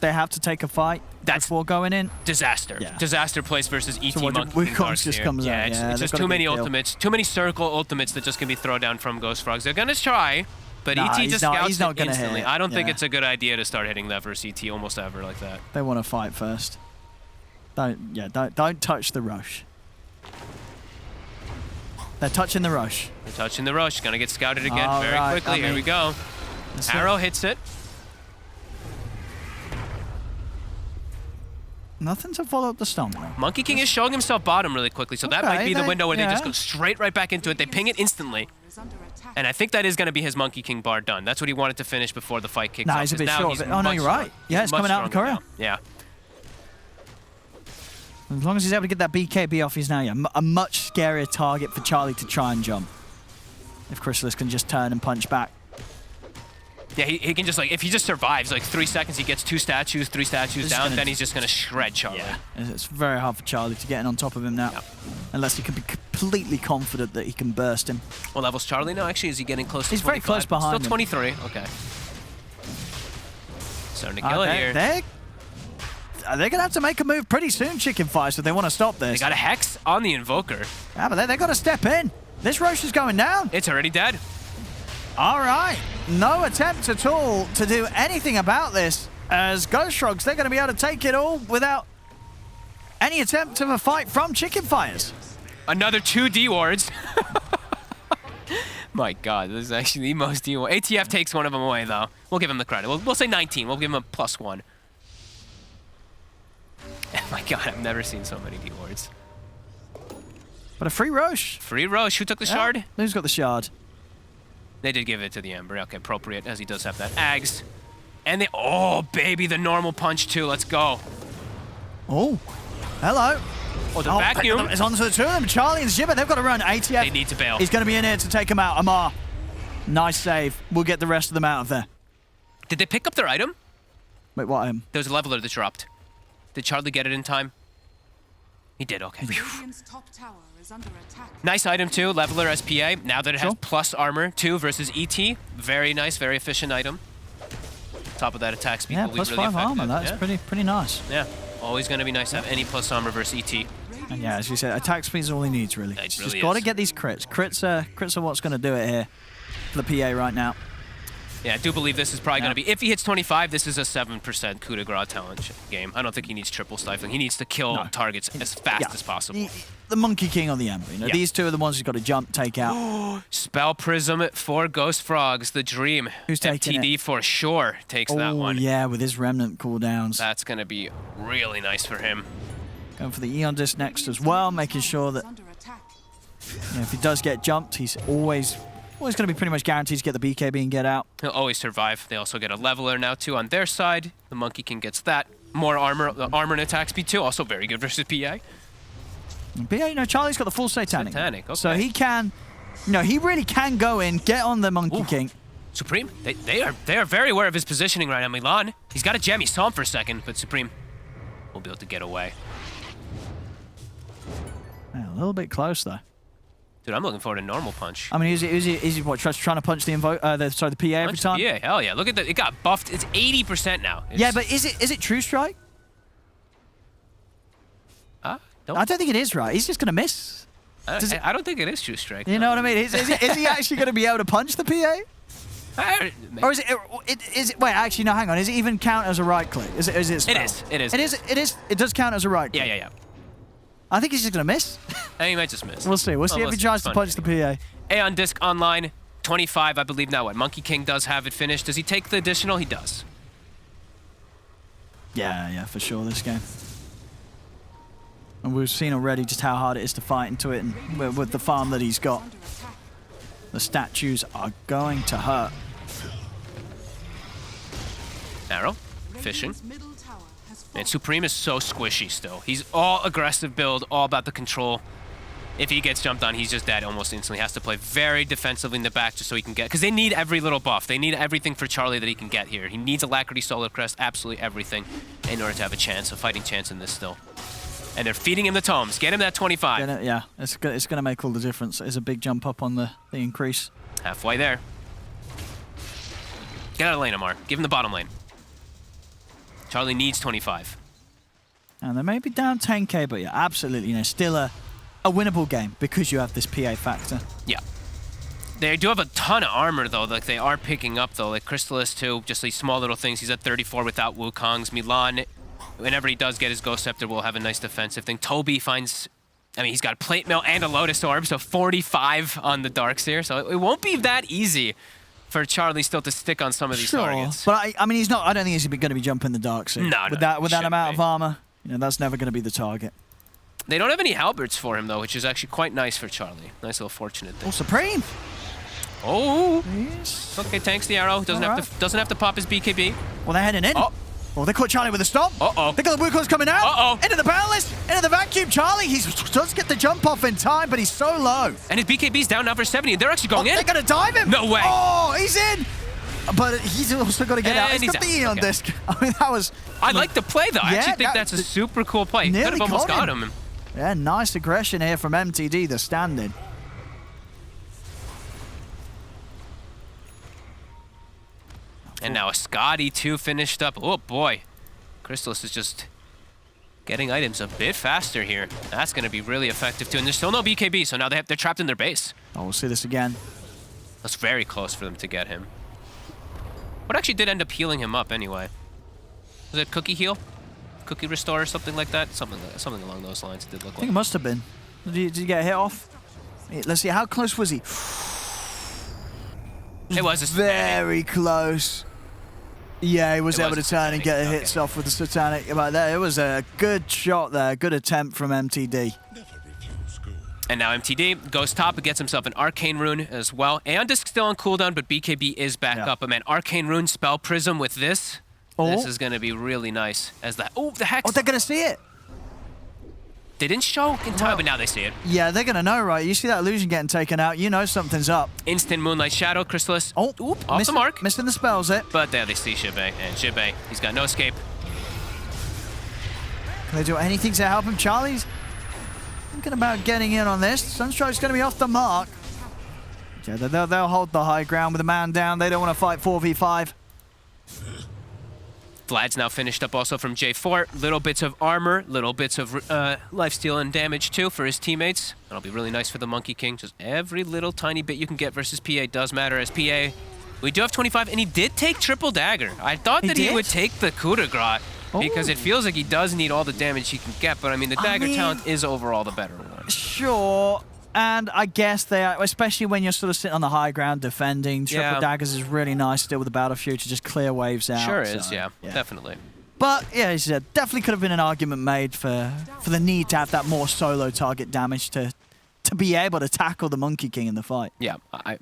They have to take a fight before going in. Disaster. Yeah. Disaster place versus ET so Monkey King Darkseer. Just comes out. It's just too many ultimates. Too many circle ultimates that just can be thrown down from Ghost Frogs. They're going to try, but ET just scouts it instantly. I don't think it's a good idea to start hitting that versus ET almost ever like that. They want to fight first. Don't touch the Roche. They're touching the Roche. They're touching the Roche. Gonna get scouted again very quickly. Here we go. Arrow hits it. Nothing to follow up the stomp. Monkey King is showing himself bottom really quickly, so that might be the window where they just go straight right back into it. They ping it instantly. And I think that is going to be his Monkey King bar done. That's what he wanted to finish before the fight kicks off. He's a bit short. Oh, no, you're right. Yeah, it's coming out in Korea. Yeah. As long as he's able to get that BKB off, he's now a much scarier target for Charlie to try and jump. If Crystallis can just turn and punch back. Yeah, he can just, like, if he just survives, like, 3 seconds, he gets 2 statues, 3 statues down, then he's just going to shred Charlie. Yeah, it's very hard for Charlie to get in on top of him now. Yep. Unless he can be completely confident that he can burst him. What level's Charlie now, actually? Is he getting close to 25? He's very close behind him. Still 23, okay. Starting to kill it here. they're gonna have to make a move pretty soon, Chicken Fires, if they want to stop this. They got a Hex on the Invoker. Yeah, but they got to step in. This Roche is going down. It's already dead. All right. No attempt at all to do anything about this. As Ghost Shrugs, they're going to be able to take it all without any attempt of a fight from Chicken Fires. Another 2 D wards. My God, this is actually the most D ward. ATF takes one of them away, though. We'll give him the credit. We'll say 19. We'll give him a +1. Oh my God, I've never seen so many D wards. But a free Roche. Free Roche. Who took the Yeah. shard? Who's got the shard? They did give it to the Ember. Okay, appropriate, as he does have that. Ags. And they... Oh, baby, the normal punch, too. Let's go. Oh, hello. Oh, the vacuum. It's on to the two of them. Charlie and Zibba, they've got to run. ATF. They need to bail. He's going to be in here to take him out. Amar. Nice save. We'll get the rest of them out of there. Did they pick up their item? Wait, what? There was a leveler that dropped. Did Charlie get it in time? He did, okay. Radiant's top tower is under attack. Nice item, too. Leveler SPA. Now that it has Sure. plus armor, 2 versus ET. Very nice, very efficient item. Top of that attack speed Yeah, will be plus really 5 armor. effective. That's pretty nice. Yeah. Always going to be nice to have any plus armor versus ET. And yeah, as you said, attack speed is all he needs, really. It He's really just got to is. get these crits. Crits are what's going to do it here for the PA right now. Yeah, I do believe this is probably going to be... If he hits 25, this is a 7% coup de grace talent game. I don't think he needs triple stifling. He needs to kill targets as fast as possible. The Monkey King or the Ember. You know, Yeah. these two are the ones he's got to jump, take out. Spell Prism for Ghost Frogs, the Dream. Who's taking FTD for sure takes that one. Yeah, with his Remnant cooldowns. That's going to be really nice for him. Going for the Eon Disc next as well, making sure that Under attack. if he does get jumped, he's always going to be pretty much guaranteed to get the BKB and get out. He'll always survive. They also get a leveler now, too, on their side. The Monkey King gets that. More armor, armor and attack speed, too. Also very good versus PA. But yeah, you know, Charlie's got the full Satanic. Satanic, okay. So he can, you know, he really can go in, get on the Monkey King. Supreme, they are very aware of his positioning right now. Milan, he's got a gem. He saw him for a second, but Supreme will be able to get away. Yeah, a little bit close, though. Dude, I'm looking forward to normal punch. I mean, is he what, trying to punch the the PA every Punch? time? Yeah, hell yeah. Look at that. It got buffed. It's 80% now. Yeah, but is it True Strike? I don't think it is, right? He's just going to miss. I don't think it is True Strike. You know what I mean? Is he actually going to be able to punch the PA? Or is it? Wait, actually, no. Hang on. Is it even count as a right click? Is it? Spell? It is. It does count as a right click. Yeah. I think he's just going to miss. And he might just miss. We'll see. We'll see if he tries to punch the PA. Aeon Disc online, 25, I believe now. What? Monkey King does have it finished. Does he take the additional? He does. Yeah, for sure. This game. And we've seen already just how hard it is to fight into it, and with the farm that he's got, Under attack. the statues are going to hurt. Arrow, fishing. Radiant's middle tower has fallen. And Supreme is so squishy still. He's all aggressive build, all about the control. If he gets jumped on, he's just dead almost instantly. Has to play very defensively in the back just so he can get... Because they need every little buff. They need everything for Charlie that he can get here. He needs Alacrity, Solar Crest, absolutely everything in order to have a fighting chance in this still. And they're feeding him the tomes. Get him that 25. Yeah, it's going to make all the difference. It's a big jump up on the increase. Halfway there. Get out of lane, Amar. Give him the bottom lane. Charlie needs 25. And they may be down 10k, but yeah, absolutely, you know, still a winnable game because you have this PA factor. Yeah. They do have a ton of armor, though. Like, they are picking up, though. Like, Crystallis, too. Just these small little things. He's at 34 without Wukong's. Milan, whenever he does get his Ghost Scepter, will have a nice defensive thing. Toby finds... I mean, he's got a Plate Mill and a Lotus Orb, so 45 on the Darkseer. So it won't be that easy for Charlie still to stick on some of these targets. But I mean, he's not. I don't think he's going to be jumping the Darkseer. No, with that shouldn't amount be. of armor, you know, that's never going to be the target. They don't have any halberds for him, though, which is actually quite nice for Charlie. Nice little fortunate thing. Oh, Supreme. Oh! Yes. Okay, tanks the arrow. Doesn't have to pop his BKB. Well, they're heading in. Oh, they caught Charlie with a stop. Uh-oh. They got the Wukongs coming out. Uh-oh. Into the Boundless. Into the vacuum. Charlie, he does get the jump off in time, but he's so low. And his BKB's down now for 70. They're actually going in. They're going to dive him. No way. Oh, he's in. But he's also got to get out. And He's got he's the out. Eon Okay. Disc. I mean, that was... I like the play, though. I Yeah, actually think that's a super cool play. Could nearly have almost caught got him. him. Yeah, nice aggression here from MTD, the stand-in. And now a Scotty, too, finished up. Oh, boy. Crystallis is just getting items a bit faster here. That's going to be really effective too. And there's still no BKB, so now they're trapped in their base. Oh, we'll see this again. That's very close for them to get him. What actually did end up healing him up anyway? Was it Cookie heal? Cookie restore or something like that? Something along those lines it did look I think like. it must have been. Did you get a hit off? Let's see, how close was he? It was very close. Yeah, he was able to turn and get hits off with the Satanic right there. It was a good shot there, good attempt from MTD. And now MTD goes top and gets himself an Arcane Rune as well. Aeon Disc still on cooldown, but BKB is back up. But man, Arcane Rune, Spell Prism with this. This is going to be really nice. As the Hex. Oh, they're going to see it. They didn't show in time, but now they see it. Yeah, they're going to know, right? You see that illusion getting taken out, you know something's up. Instant Moonlight Shadow, Chrysalis. Oh, off the mark. Missing the spells, it. But there they see Jibei. And Jibei, he's got no escape. Can they do anything to help him? Charlie's thinking about getting in on this. Sunstrike's going to be off the mark. Yeah, they'll hold the high ground with a man down. They don't want to fight 4v5. Vlad's now finished up also from J4. Little bits of armor, little bits of lifesteal and damage too for his teammates. That'll be really nice for the Monkey King. Just every little tiny bit you can get versus PA does matter. As PA, we do have 25, and he did take triple dagger. I thought that he would take the coup de grace because it feels like he does need all the damage he can get. But I mean, the dagger talent is overall the better one. Sure. And I guess they are, especially when you're sort of sitting on the high ground defending, triple daggers is really nice still with the Battle Fury to just clear waves out. Sure is, yeah, definitely. But yeah, as you said, definitely could have been an argument made for the need to have that more solo target damage to be able to tackle the Monkey King in the fight. Yeah, I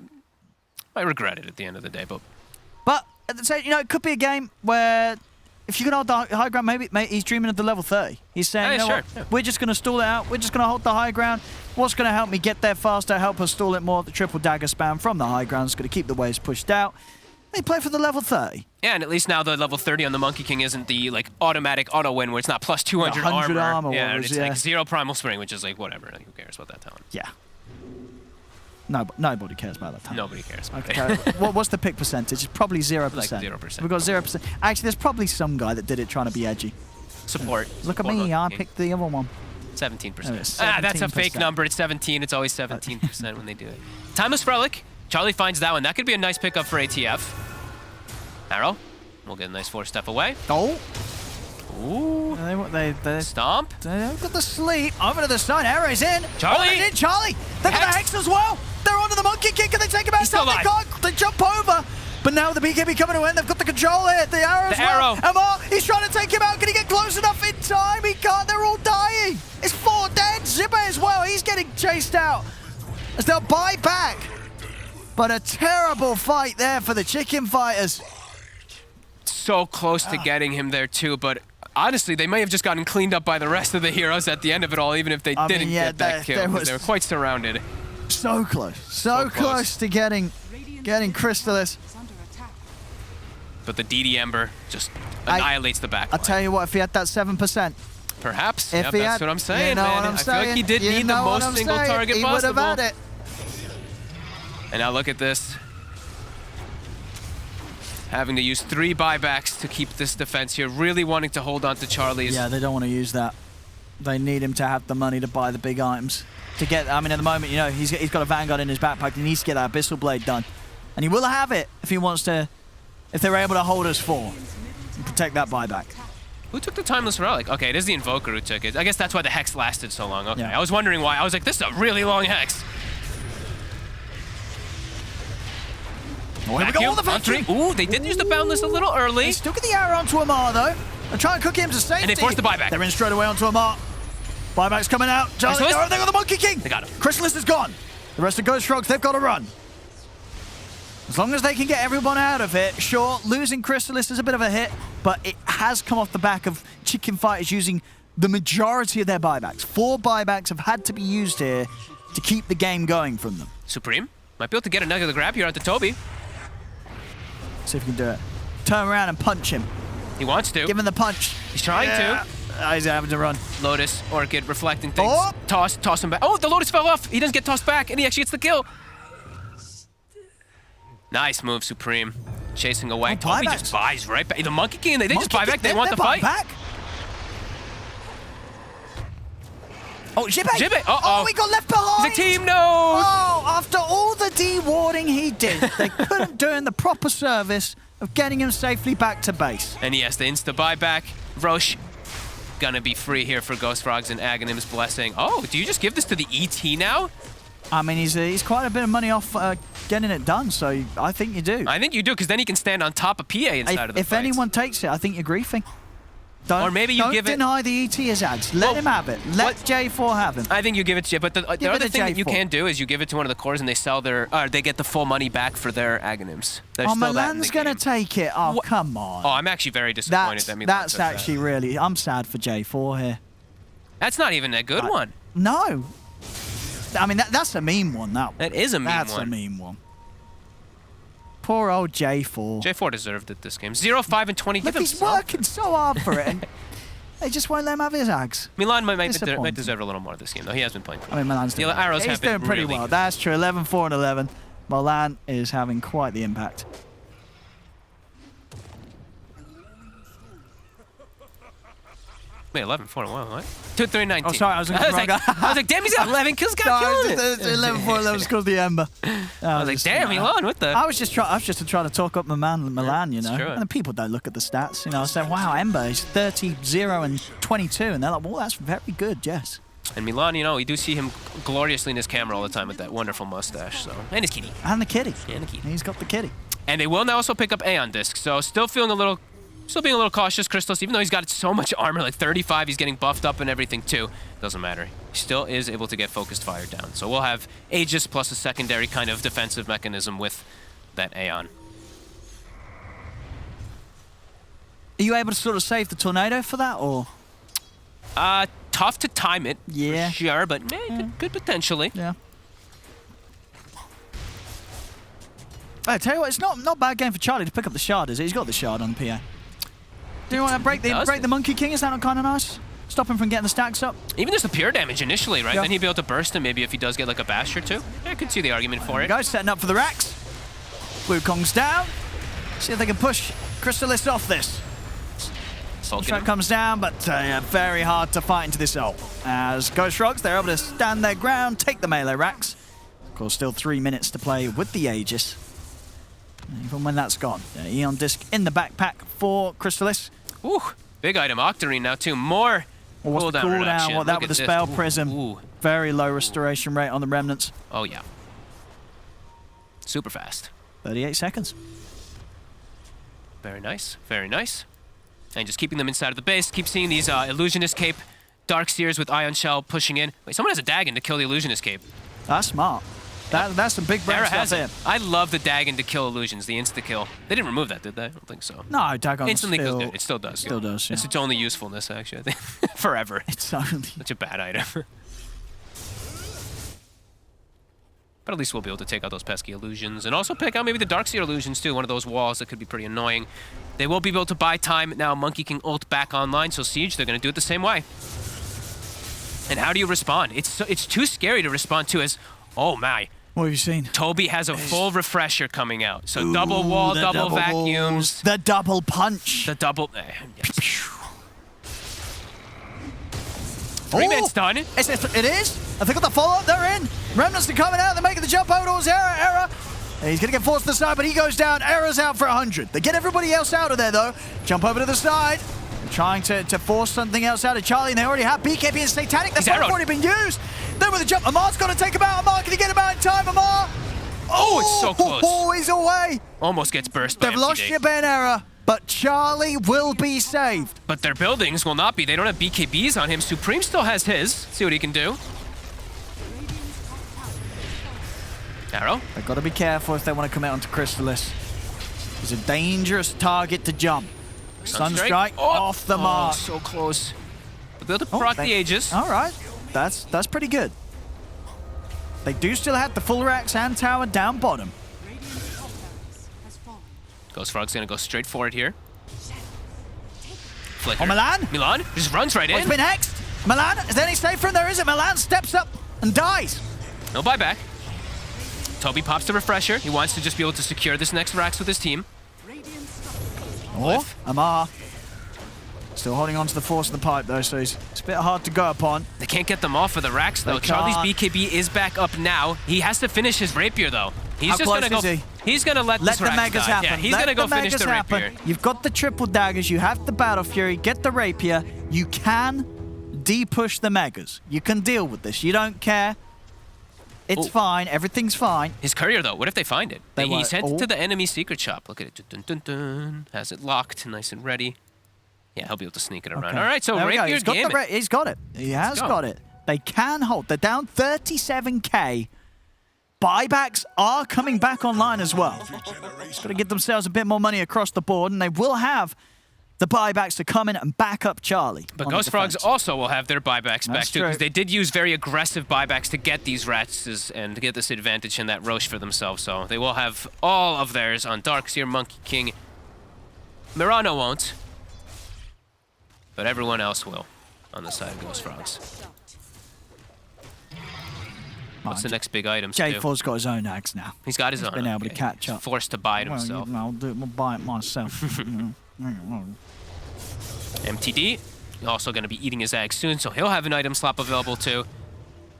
regret it at the end of the day, but at the same, you know, it could be a game where if you can hold the high ground, maybe he's dreaming of the level 30. He's saying, you know what, we're just going to stall it out. We're just going to hold the high ground. What's going to help me get there faster, help us stall it more? The triple dagger spam from the high ground is going to keep the waves pushed out. They play for the level 30. Yeah, and at least now the level 30 on the Monkey King isn't the like automatic auto win where it's not plus 200 armor. Yeah, and it's like 0 primal spring, which is like whatever. Like, who cares about that talent? Yeah. Nobody cares about that talent. Nobody cares. Okay. What's the pick percentage? It's probably 0%. Like 0%. We've got 0%. Actually, there's probably some guy that did it trying to be edgy. Support. Look at me, I picked the other one. 17%. That's a fake number. It's 17. It's always 17% when they do it. Timeless Relic. Charlie finds that one. That could be a nice pickup for ATF. Arrow. We'll get a nice 4-step away. Oh. Ooh. They Stomp. They've got the sleep. Over to the side. Arrow's in. Charlie. Oh, in. Charlie. They got the Hex as well. They're onto the Monkey King. Can they take him out? They can't. They jump over. But now the BKB coming to win. They've got the control here. The arrow as well. Amar, he's trying to take him out. Can he get close enough in time? He can't. They're all dying. It's 4 dead. Zibba as well. He's getting chased out as they'll buy back. But a terrible fight there for the Chicken Fighters. So close to getting him there too, but honestly, they may have just gotten cleaned up by the rest of the heroes at the end of it all, even if they didn't get that kill. They were quite surrounded. So close. So close to getting Chrysalis. But the DD Ember just annihilates the back line. I'll tell you what, if he had that 7%. Perhaps. If that's what I'm saying, you know man. What I'm I saying. feel like he did need the most single target possible. He would have had it. And now look at this. Having to use 3 buybacks to keep this defense here. Really wanting to hold on to Charlie's. Yeah, they don't want to use that. They need him to have the money to buy the big items. To get, I mean, at the moment, you know, he's got a Vanguard in his backpack. He needs to get that Abyssal Blade done. And he will have it if he wants to, if they're able to hold us 4 and protect that buyback. Who took the Timeless Relic? Okay, it is the Invoker who took it. I guess that's why the Hex lasted so long. Okay, yeah. I was wondering why. I was like, this is a really long Hex. Oh, here we go, all the victory. Ooh, they did use the Boundless a little early. They still get the arrow onto Amar, though. They're trying to cook him to safety. And they forced the buyback. They're in straight away onto Amar. Buyback's coming out. Charlie, they got the Monkey King. They got him. Chrysalis is gone. The rest of Ghost Frogs, they've got to run. As long as they can get everyone out of it, sure, losing Chrysalis is a bit of a hit, but it has come off the back of Chicken Fighters using the majority of their buybacks. 4 buybacks have had to be used here to keep the game going from them. Supreme might be able to get another grab here onto Toby. See if he can do it. Turn around and punch him. He wants to. Give him the punch. He's trying to. He's having to run. Lotus, Orchid, reflecting things. Oh. Toss him back. Oh, the Lotus fell off. He doesn't get tossed back, and he actually gets the kill. Nice move, Supreme. Chasing away. Oh, Toby just buys right back. The Monkey King, they just buy back. They want the fight. Back. Oh, Jibe! Jibe! Uh-oh. Oh, we got left behind! It's a team, no! Oh, after all the dewarding he did, they couldn't do him the proper service of getting him safely back to base. And yes, the insta buyback. Roche gonna be free here for Ghost Frogs and Aghanim's Blessing. Oh, do you just give this to the ET now? I mean, he's quite a bit of money off getting it done, so I think you do. I think you do, because then he can stand on top of PA inside of the If fight. anyone takes it, I think you're griefing. Or maybe you give it... Don't deny the ET his ads. Let him have it. Let J4 have him. I think you give it to... But the Give other it to thing that you J4. can do is you give it to one of the cores and they sell their... Or they get the full money back for their Aghanims. There's Oh, still that in Milan's the going to game. take it. Oh, What? come on. Oh, I'm actually very disappointed that Milan That's does that. actually really... I'm sad for J4 here. That's not even a good one. No. I mean, that's a mean one, that. That is a mean That's one. a mean one. Poor old J4. J4 deserved it this game. 0-5 and 20. Look, Give he's himself. working so hard for it, and they just won't let him have his ags. Milan might Disappointing. deserve a little more this game, though. He has been playing. I mean, Milan's doing, The arrows he's have been doing pretty really well. good. That's true. 11-4 and 11. Milan is having quite the impact. Wait, 11-4 1, what? 2-3-19. Oh, sorry, I was looking at the wrong guy. I was like, damn, he's got 11 kills, got killed. 11-4, 11 scores the Ember. I was like, damn, Milan, what the? I was just trying to talk up Milan, you know. true. And the people don't look at the stats, you know. I said, wow, Ember is 30-0 and 22, and they're like, well, that's very good, yes. And Milan, you know, we do see him gloriously in his camera all the time with that wonderful mustache, so. And his kitty. And the kitty. And the kitty. He's got the kitty. And they will now also pick up Aeon Disc, so still being a little cautious, Crystallis, even though he's got so much armor, like 35, he's getting buffed up and everything too. Doesn't matter. He still is able to get focused fire down. So we'll have Aegis plus a secondary kind of defensive mechanism with that Aeon. Are you able to sort of save the tornado for that, or? Tough to time it, Yeah. for sure, but could potentially. Yeah. I tell you what, it's not a bad game for Charlie to pick up the shard, is it? He's got the shard on PA. Do you want to break the Monkey King? Is that not kind of nice? Stop him from getting the stacks up. Even just the pure damage initially, right? Yeah. Then he'd be able to burst him maybe if he does get like a bash or two. Yeah, I could see the argument for it. Guys, setting up for the racks. Wukong's down. See if they can push Crystallis off this. Sulking Shot him. comes down, but very hard to fight into this ult. As Ghost Frogs, they're able to stand their ground, take the melee racks. Of course, still 3 minutes to play with the Aegis. Even when that's gone. Aeon Disc in the backpack for Crystallis. Ooh, big item. Octarine now too. More Well, what's the cooldown reduction. cooldown? What, that Look with at the this. spell Ooh, prism. ooh. Very low restoration rate on the remnants. Oh, yeah. Super fast. 38 seconds. Very nice. Very nice. And just keeping them inside of the base. Keep seeing these Illusionist Cape, Dark Seers with Ion Shell pushing in. Wait, someone has a Dagon to kill the Illusionist Cape. That's smart. That's some big brain Era stuff has here. it. I love the Dagon to kill illusions, the insta-kill. They didn't remove that, did they? I don't think so. No, Dagon Instantly still, kills good. It still does. still does, yeah. It's its only usefulness, actually, I think. Forever. It's only... Such a bad item. But at least we'll be able to take out those pesky illusions and also pick out maybe the Darkseer illusions too, one of those walls that could be pretty annoying. They will be able to buy time now. Monkey King ult back online, so Siege, they're going to do it the same way. And how do you respond? It's too scary to respond to as, oh my, What have you seen? Toby has a full refresher coming out. So double wall, the double vacuums. The double punch. The double... yes. Three-man stun. It is. I think got the follow-up. They're in. Remnants are coming out. They're making the jump over towards Era. He's going to get forced to the side, but he goes down. Era's out for 100. They get everybody else out of there, though. Jump over to the side. They're trying to force something else out of Charlie, and they already have BKB and Satanic. That's already been used. Then with the jump, Amar's got to take him out. Amar, can he get him out in time? Amar! Oh, it's so close. Oh, he's away. Almost gets burst by They've lost MTD. your Ben Era, but Charlie will be saved. But their buildings will not be. They don't have BKBs on him. Supreme still has his. See what he can do. Arrow. They've got to be careful if they want to commit onto Crystallis. He's a dangerous target to jump. Sunstrike off the mark. So close. They'll be able to proc the Aegis. All right, that's pretty good. They do still have the full racks and tower down bottom. Has fallen. Ghost Frog's gonna go straight for it here. Flicker. Oh, Milan? Milan just runs right It's in. been hexed. Milan, is there any safe from there? Is it? Milan steps up and dies. No buyback. Toby pops the refresher. He wants to just be able to secure this next racks with his team. Oh, Amar. Still holding on to the force of the pipe, though, so it's a bit hard to go upon. They can't get them off of the racks, though. Charlie's BKB is back up now. He has to finish his rapier, though. He's just gonna go. He's gonna let the Megas happen. Yeah, he's gonna go finish the rapier. You've got the triple daggers. You have the Battle Fury. Get the rapier. You can de-push the Megas. You can deal with this. You don't care. It's fine. Everything's fine. His courier, though, what if they find it? They He sent it to the enemy secret shop. Look at it. Dun, dun, dun. Has it locked, nice and ready. Yeah, he'll be able to sneak it around. Okay. All right, so rapier he's got gaming. he's got it. He has got it. They can hold. They're down 37k. Buybacks are coming back online as well. Just got to give themselves a bit more money across the board, and they will have the buybacks to come in and back up Charlie. But Ghost Frogs also will have their buybacks back too, because true. they did use very aggressive buybacks to get these rats and to get this advantage in that Roche for themselves. So they will have all of theirs on Darkseer, Monkey King. Mirano won't, but everyone else will on the side of Ghost Frogs. What's the next big item? J4's got his own ags now. He's got his own. He's been able to catch up. He's forced to buy it himself. I'll buy it myself. MTD, also going to be eating his eggs soon, so he'll have an item slot available too.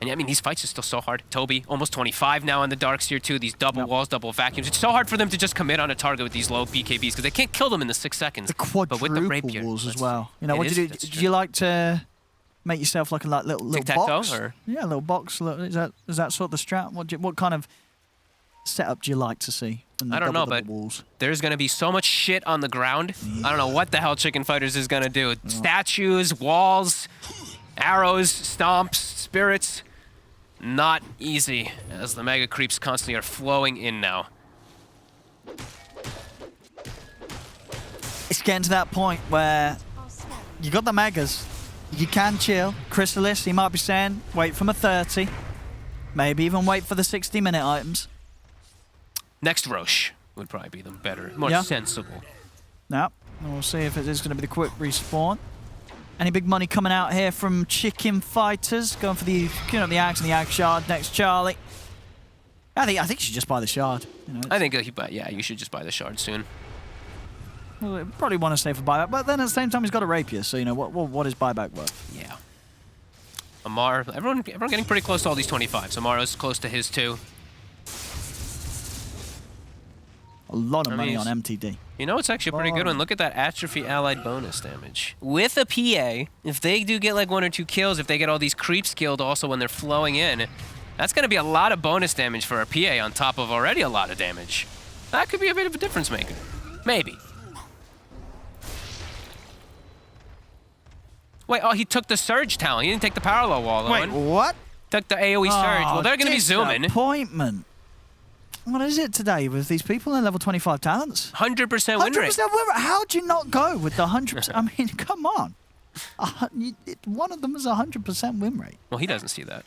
And I mean, these fights are still so hard. Toby, almost 25 now on the Darkseer too. These double walls, double vacuums. It's so hard for them to just commit on a target with these low BKBs because they can't kill them in the 6 seconds. The quadruple but with the rapier, walls as well. You know, what do you do? Do you like to make yourself like a little box? Or? Yeah, a little box. Is that sort of the strat? What kind of setup do you like to see? I don't know, but there's going to be so much shit on the ground. I don't know what the hell Chicken Fighters is going to do. Statues, walls, arrows, stomps, spirits. Not easy, as the Mega Creeps constantly are flowing in now. It's getting to that point where you got the Megas. You can chill. Chrysalis, he might be saying, wait for my 30. Maybe even wait for the 60-minute items. Next Roche would probably be the better, more sensible. Now, we'll see if it is going to be the quick respawn. Any big money coming out here from Chicken Fighters? Going for the the axe and the axe shard. Next, Charlie. I think you should just buy the shard. You know, I think you should just buy the shard soon. Well, probably want to stay for buyback, but then at the same time he's got a rapier, so what is buyback worth? Yeah. Amar, everyone getting pretty close to all these 25s. Amaro's close to his too. A lot of money on MTD. You know, it's actually a pretty good one. Look at that atrophy allied bonus damage. With a PA, if they do get like 1 or 2 kills, if they get all these creeps killed also when they're flowing in, that's going to be a lot of bonus damage for a PA on top of already a lot of damage. That could be a bit of a difference maker. Maybe. Wait, he took the surge talent. He didn't take the parallel wall, Owen. Wait, what? Took the AoE surge. Well, they're going to be zooming. Disappointment. What is it today with these people in level 25 talents? 100% win rate. 100% win rate. How'd you not go with the 100%? I mean, come on. One of them is 100% win rate. Well, he doesn't see that.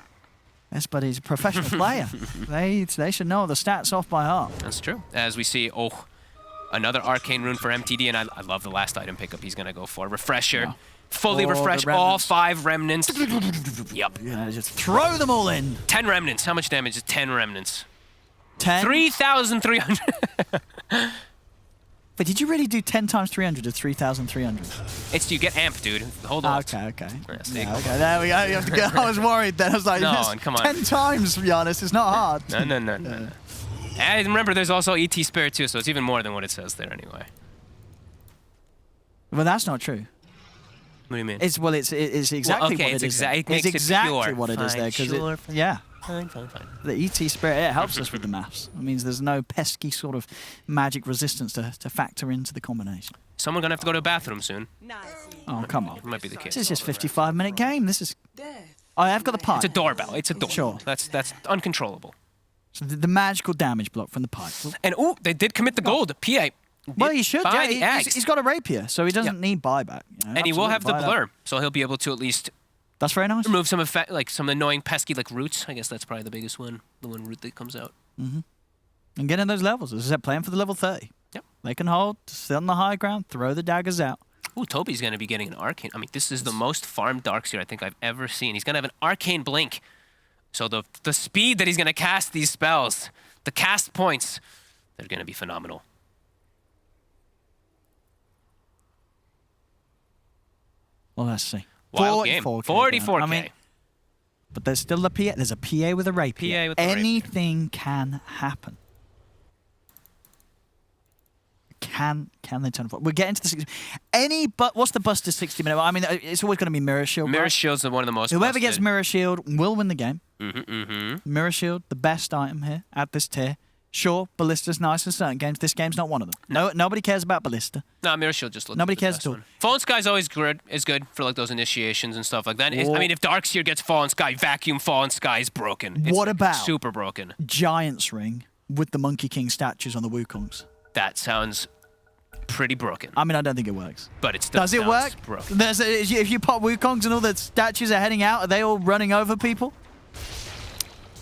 Yes, but he's a professional player. They should know the stats off by heart. That's true. As we see, another arcane rune for MTD, and I love the last item pickup he's going to go for. Refresher. Yeah. Fully refresh all 5 remnants. Yep. Yeah, just throw them all in. 10 remnants. How much damage is 10 remnants? 10? 3,300. But did you really do 10 times 300 or 3,300? It's you get amp, dude. Hold on. Okay. Yeah, okay, there we go. You have to go. I was worried then. I was like, no, come on. 10 times, to be honest. It's not hard. No. And remember, there's also ET Spirit too, so it's even more than what it says there anyway. Well, that's not true. What do you mean? It's exactly what it is. It's exactly what it is there. Yeah. Fine. The ET Spirit, it helps us with the maths. It means there's no pesky sort of magic resistance to factor into the combination. Someone's going to have to go to the bathroom soon. Oh, come on. It might be the case. This is just a 55-minute game. This is... Oh, I've got the pipe. It's a doorbell. It's a door. Sure. That's uncontrollable. So the magical damage block from the pipe. And, they did commit the gold. PA. Well, he should. Yeah, he's got a rapier, so he doesn't need buyback. You know, and he will have the blur, so he'll be able to at least... That's very nice. Remove some effect, like some annoying pesky roots. I guess that's probably the biggest one. The one root that comes out. Mm-hmm. And getting those levels. As I said, playing for the level 30. Yep. They can hold, sit on the high ground, throw the daggers out. Ooh, Toby's going to be getting an arcane. I mean, this is the most farmed Darkseer I think I've ever seen. He's going to have an arcane blink. So the speed that he's going to cast these spells, the cast points, they're going to be phenomenal. Well, let's see. Wild game. 44K. 44K. I mean, but there's still a PA. There's a PA with a rapier. PA with a rapier. Anything can happen. Can they turn? We're getting to the 60. What's the Buster 60-minute? I mean, it's always going to be Mirror Shield. Mirror right? Shield's one of the most. Whoever busted. gets Mirror Shield will win the game. Mm-hmm. Mirror Shield, the best item here at this tier. Sure, Ballista's nice in certain games. This game's not one of them. No, nobody cares about Ballista. No, Mirror Shield just looks. Nobody the cares best at all. one. Fallen Sky's always good. Is good for like those initiations and stuff like that. I mean, if Darkseer gets Fallen Sky, Vacuum Fallen Sky is broken. It's What about super broken? Giant's Ring with the Monkey King statues on the Wukongs? That sounds pretty broken. I mean, I don't think it works. But it still Does it sounds work? broken. If you pop Wukongs and all the statues are heading out, are they all running over people?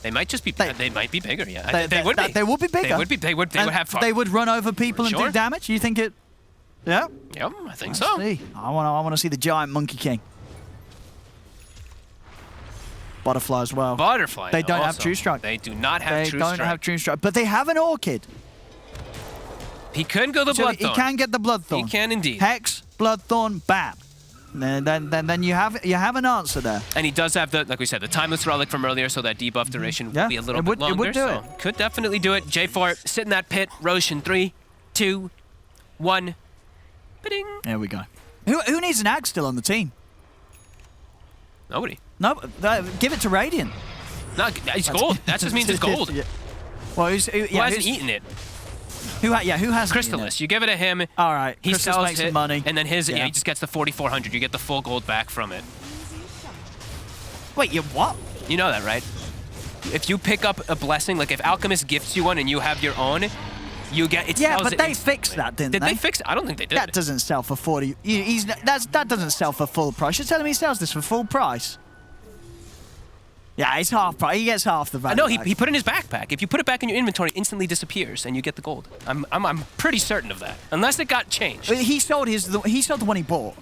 They might just be. They might be bigger. Yeah, they would be. They would be bigger. They would be. They would have. They would run over people and Sure. do damage. You think it? Yeah. Yeah, I think Let's so. see. I want to see the giant Monkey King. Butterfly as well. Butterfly. They though, don't have also. True Strike. They do not have They True don't Strike. have True Strike, but they have an Orchid. He could go the So Bloodthorn. he can get the Bloodthorn. He can indeed. Hex, Bloodthorn, bam. Then you have an answer there. And he does have the, like we said, the Timeless Relic from earlier, so that debuff duration Yeah, will be a little it bit would- it longer. would do so it. could definitely do it. J4, sit in that pit. Roshan, 3, 2, 1. Ba-ding. There we go. Who needs an Ag still on the team? Nobody. No, give it to Radiant. No, it's gold. That just means it's gold. Yeah. Well, who hasn't eaten it? Who has Crystalis. You give it to him. All right. He Crystalis sells makes it, some money. and then he Yeah. just gets the 4,400. You get the full gold back from it. Wait, you what? You know that, right? If you pick up a blessing, like if Alchemist gifts you one and you have your own, you get it. Yeah, sells but it they instantly. fixed that, didn't Did they? they fix it? I don't think they did. That doesn't sell for 40. That doesn't sell for full price. You're telling me he sells this for full price? Yeah, it's half price. He gets half the value. No, back. he put it in his backpack. If you put it back in your inventory, it instantly disappears and you get the gold. I'm pretty certain of that, unless it got changed. He sold the one he bought.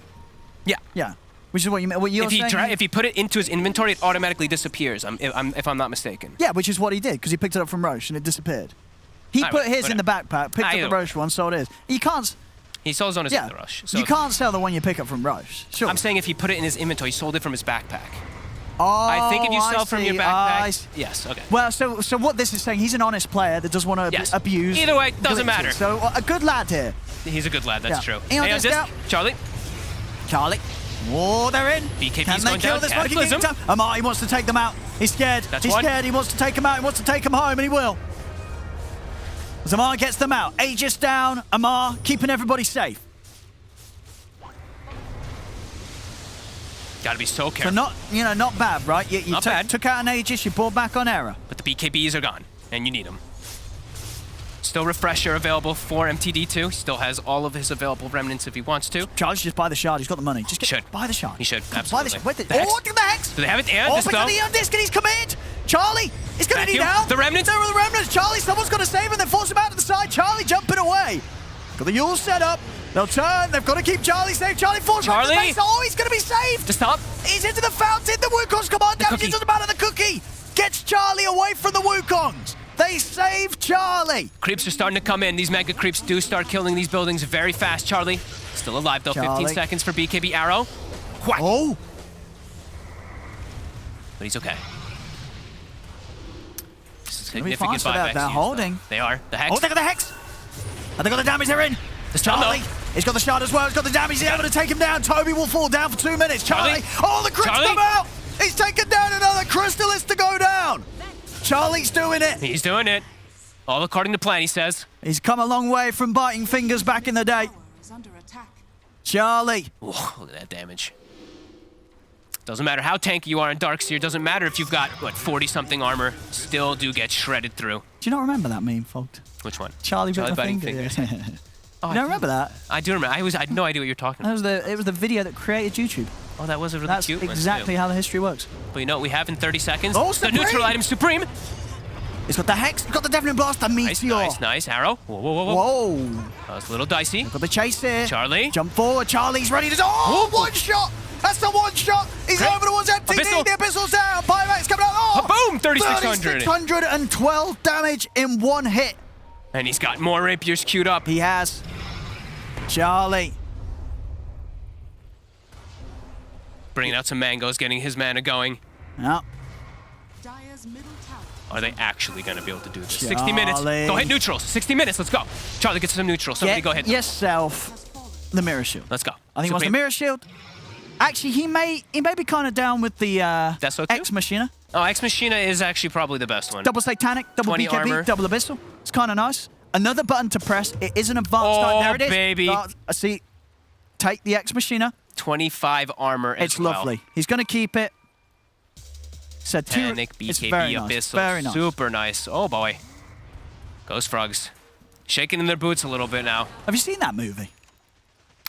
Yeah. Yeah, which is what you meant. What you're saying? If he put it into his inventory, it automatically disappears. If I'm not mistaken. Yeah, which is what he did because he picked it up from Roche and it disappeared. He Alright, put his whatever. in the backpack, picked up Either the way. Roche one, sold his. You can't. He sells on his Yeah, in the rush. So you can't sell the one you pick up from Roche. Sure. I'm saying if he put it in his inventory, he sold it from his backpack. Oh, I think if you sell I from your see. backpack, yes, okay. Well, so what this is saying, he's an honest player that doesn't want to Yes. abuse. Either way, doesn't glitches. matter. So a good lad here, He's a good lad, that's Yeah. true. Hey, on Hey, this just- guy. Charlie. Charlie. Oh, they're in. BKB's Can they going kill down. this Monkey King? Cataclysm. Amar, he wants to take them out. He's scared. That's He's one. scared. He wants to take them out. He wants to take them home, and he will. As Amar gets them out. Aegis down. Amar keeping everybody safe. Gotta be so So careful. not bad, right? You Not bad. took out an Aegis. You brought back on error. But the BKBs are gone, and you need them. Still Refresher available for MTD2. He still has all of his available remnants if he wants to. Charles just buy the shard. He's got the money. Just get, Should. buy the shard. He should, Buy the absolutely. shard. Wait, The Hex? look at the Hex. Do they have it? And Oh, this but though. the disc and he's come in. Charlie is going to need Vacuum. help. The remnants? There are the remnants. Charlie, someone's got to save him. They force him out to the side. Charlie jumping away. Got the Yule set up. They'll turn. They've got to keep Charlie safe. Charlie falls right to the Charlie. base. Oh, he's going to be saved. To stop. He's into the fountain. The Wukong's come on. Damage cookie. doesn't matter. The cookie gets Charlie away from the Wukongs. They save Charlie. Creeps are starting to come in. These mega creeps do start killing these buildings very fast. Charlie, still alive though. Charlie. 15 seconds for BKB arrow. Whack. Oh. But he's okay. gonna be Significant fine, so buybacks they're used, holding. though. They are. The Hex. Oh, they got the Hex. And they got the damage. They're in. The stun, Charlie. though. He's got the shard as well. He's got the damage. He's able to take him down. Toby will fall down for 2 minutes. Charlie. Oh, the crits Charlie. come out. He's taken down another Crystalis to go down. Charlie's doing it. He's doing it. All according to plan, he says. He's come a long way from biting fingers back in the day. Is under attack. Charlie. Whoa, look at that damage. Doesn't matter how tanky you are in Darkseer. Doesn't matter if you've got, 40-something armor. Still do get shredded through. Do you not remember that meme, Fogt? Which one? Charlie bit my biting finger. fingers. Oh, You don't remember that? I do remember. I had no idea what you're talking about. It was the video that created YouTube. Oh, that was a really That's cute one, exactly too. how the history works. But you know what we have in 30 seconds? Oh, the Supreme! neutral item, Supreme. He's got the Hex. He's got the Deafening Blast. The Nice, Meteor. nice. Arrow. Whoa, whoa, whoa, whoa. Whoa. That was a little dicey. Got the chase here. Charlie. Jump forward. Charlie's ready to... Oh, Whoa. one shot. That's the one shot. He's Great. over towards MTD. Abyssal. The Abyssal's down. Pymax coming out. Oh, Boom! 3,600. 3,612 damage in one hit. And he's got more rapiers queued up. He has. Charlie. Bringing out some mangoes, getting his mana going. Yeah. Dire's middle tower Are they actually going to be able to do this? Charlie. 60 minutes. Go hit neutrals. 60 minutes. Let's go. Charlie gets some neutrals. Somebody go hit. yourself has fallen. the mirror shield. Let's go. I think he wants the Supreme. mirror shield. Actually, he may be kind of down with the That's okay. X Machina. Oh, Ex Machina is actually probably the best one. Double Satanic, double 20 BKB, armor. double Abyssal. It's kind of nice. Another button to press. It is an advanced Oh, type. There it is. baby. I see. Take the X Machina. 25 armor as It's well. lovely. He's going to keep it. So Panic, it's BKB, very nice. Abyssal. Very nice. Super nice. Oh, boy. Ghost Frogs. Shaking in their boots a little bit now. Have you seen that movie?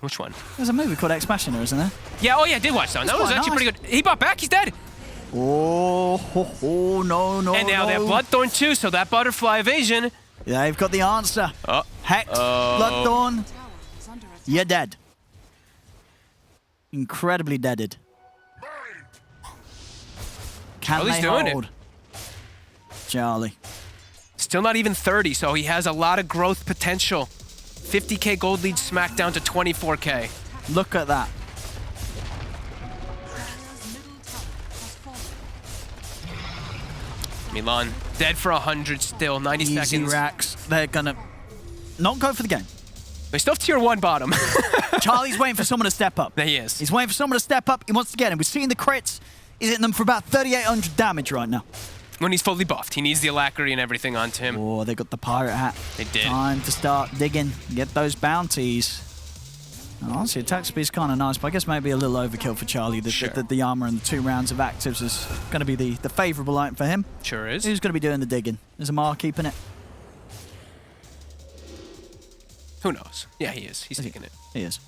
Which one? There's a movie called Ex Machina, isn't there? Yeah, oh yeah, I did watch that one. That was quite actually nice. pretty good. He bought back. He's dead. Oh, no. And now they have Bloodthorn too, so that butterfly evasion. Yeah, they've got the answer. Oh. Hex, Oh. Bloodthorn, Tower is under attack. you're dead. Incredibly deaded. Can Charlie's they doing it. hold? Charlie. Still not even 30, so he has a lot of growth potential. 50k gold lead smacked down to 24k. Look at that. Dire's middle tower has fallen. Milan dead for 100 still, 90 Easy seconds. racks. They're going to not go for the game. They still have tier 1 bottom. Charlie's waiting for someone to step up. There he is. He's waiting for someone to step up. He wants to get him. We've seen the crits. He's hitting them for about 3,800 damage right now. When he's fully buffed, he needs the alacrity and everything onto him. Oh, they got the pirate hat. They did. Time to start digging. Get those bounties. And honestly, attack speed's kind of nice, but I guess maybe a little overkill for Charlie. Sure. The armor and the 2 rounds of actives is going to be the favourable item for him. Sure is. Who's going to be doing the digging? Is Amar keeping it? Who knows? Yeah, he is. He's taking it. He is.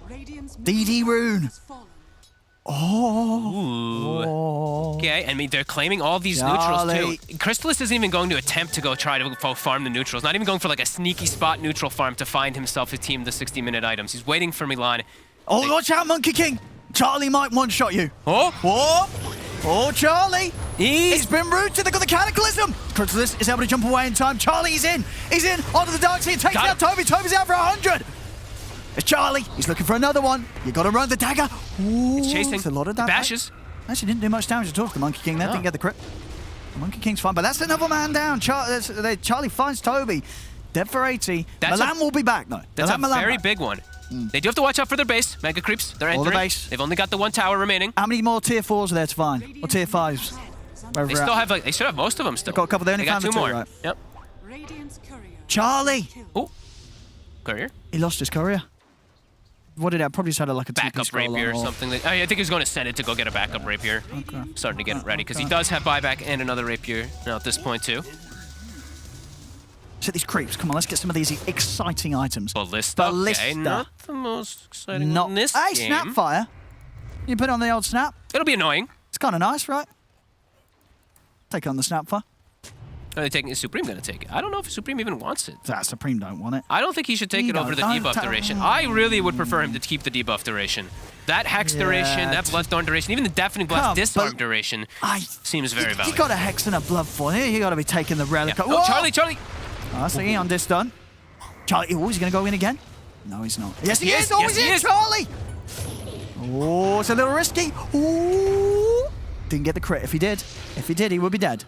Radiant's DD rune. has fallen. Oh. Ooh. Okay, I mean, they're claiming all these neutrals Charlie. too. Crystallis isn't even going to attempt to go try to farm the neutrals. Not even going for like a sneaky spot neutral farm to find himself a team the 60-minute items. He's waiting for Milan. Oh, watch out, Monkey King. Charlie might one-shot you. Oh! Oh, Charlie. He's It's been rooted. They've got the Cataclysm. Crystallis is able to jump away in time. Charlie is in. He's in onto the Dark Sea. Takes Got out Toby. Toby's out for 100. It's Charlie. He's looking for another one. You got to run the dagger. Ooh, He's chasing. it's a lot of He damage. bashes. Actually, didn't do much damage at all to the Monkey King. There No. didn't get the crit. The Monkey King's fine, but that's another man down. Charlie finds Toby. Dead for 80. That's Milan will be back though. That's They'll a have Milan very back. big one. They do have to watch out for their base. Mega creeps. They're All the entering. base. They've only got the 1 tower remaining. How many more tier 4s are there to find? Or tier 5s? Wherever They we're still at. have like they should have most of them still. They've got a couple. They only got found the 2 two, more. right? Yep. Radiant's courier. Charlie. Killed. Oh. Courier. He lost his courier. What did I probably just had like a TP Backup scroll rapier or on, something. I think he's going to send it to go get a backup rapier. Okay. Starting to get it ready because he Okay. does have buyback and another rapier now at this point too. So these creeps. Come on, let's get some of these exciting items. Ballista. Ballista. Okay, not the most exciting Not one in this Hey, game. Snapfire. You put on the old snap. It'll be annoying. It's kind of nice, right? Take on the Snapfire. Are they taking it? Is Supreme going to take it? I don't know if Supreme even wants it. That Supreme don't want it. I don't think he should take He it over the don't debuff duration. I really would prefer him to keep the debuff duration. That Hex duration, that Bloodthorn duration, even the Deafening Blast Come, disarm but- duration seems You very valuable. got a Hex and a Blood for here. You got to be taking the relic. Yeah. Whoa! Oh, Charlie! Oh, that's the Eon disc done. Charlie, oh, he's going to go in again? No, he's not. Yes, he is. Oh, Yes, he's he in, is. Charlie. Oh, it's a little risky. Ooh. Didn't get the crit. If he did, he would be dead.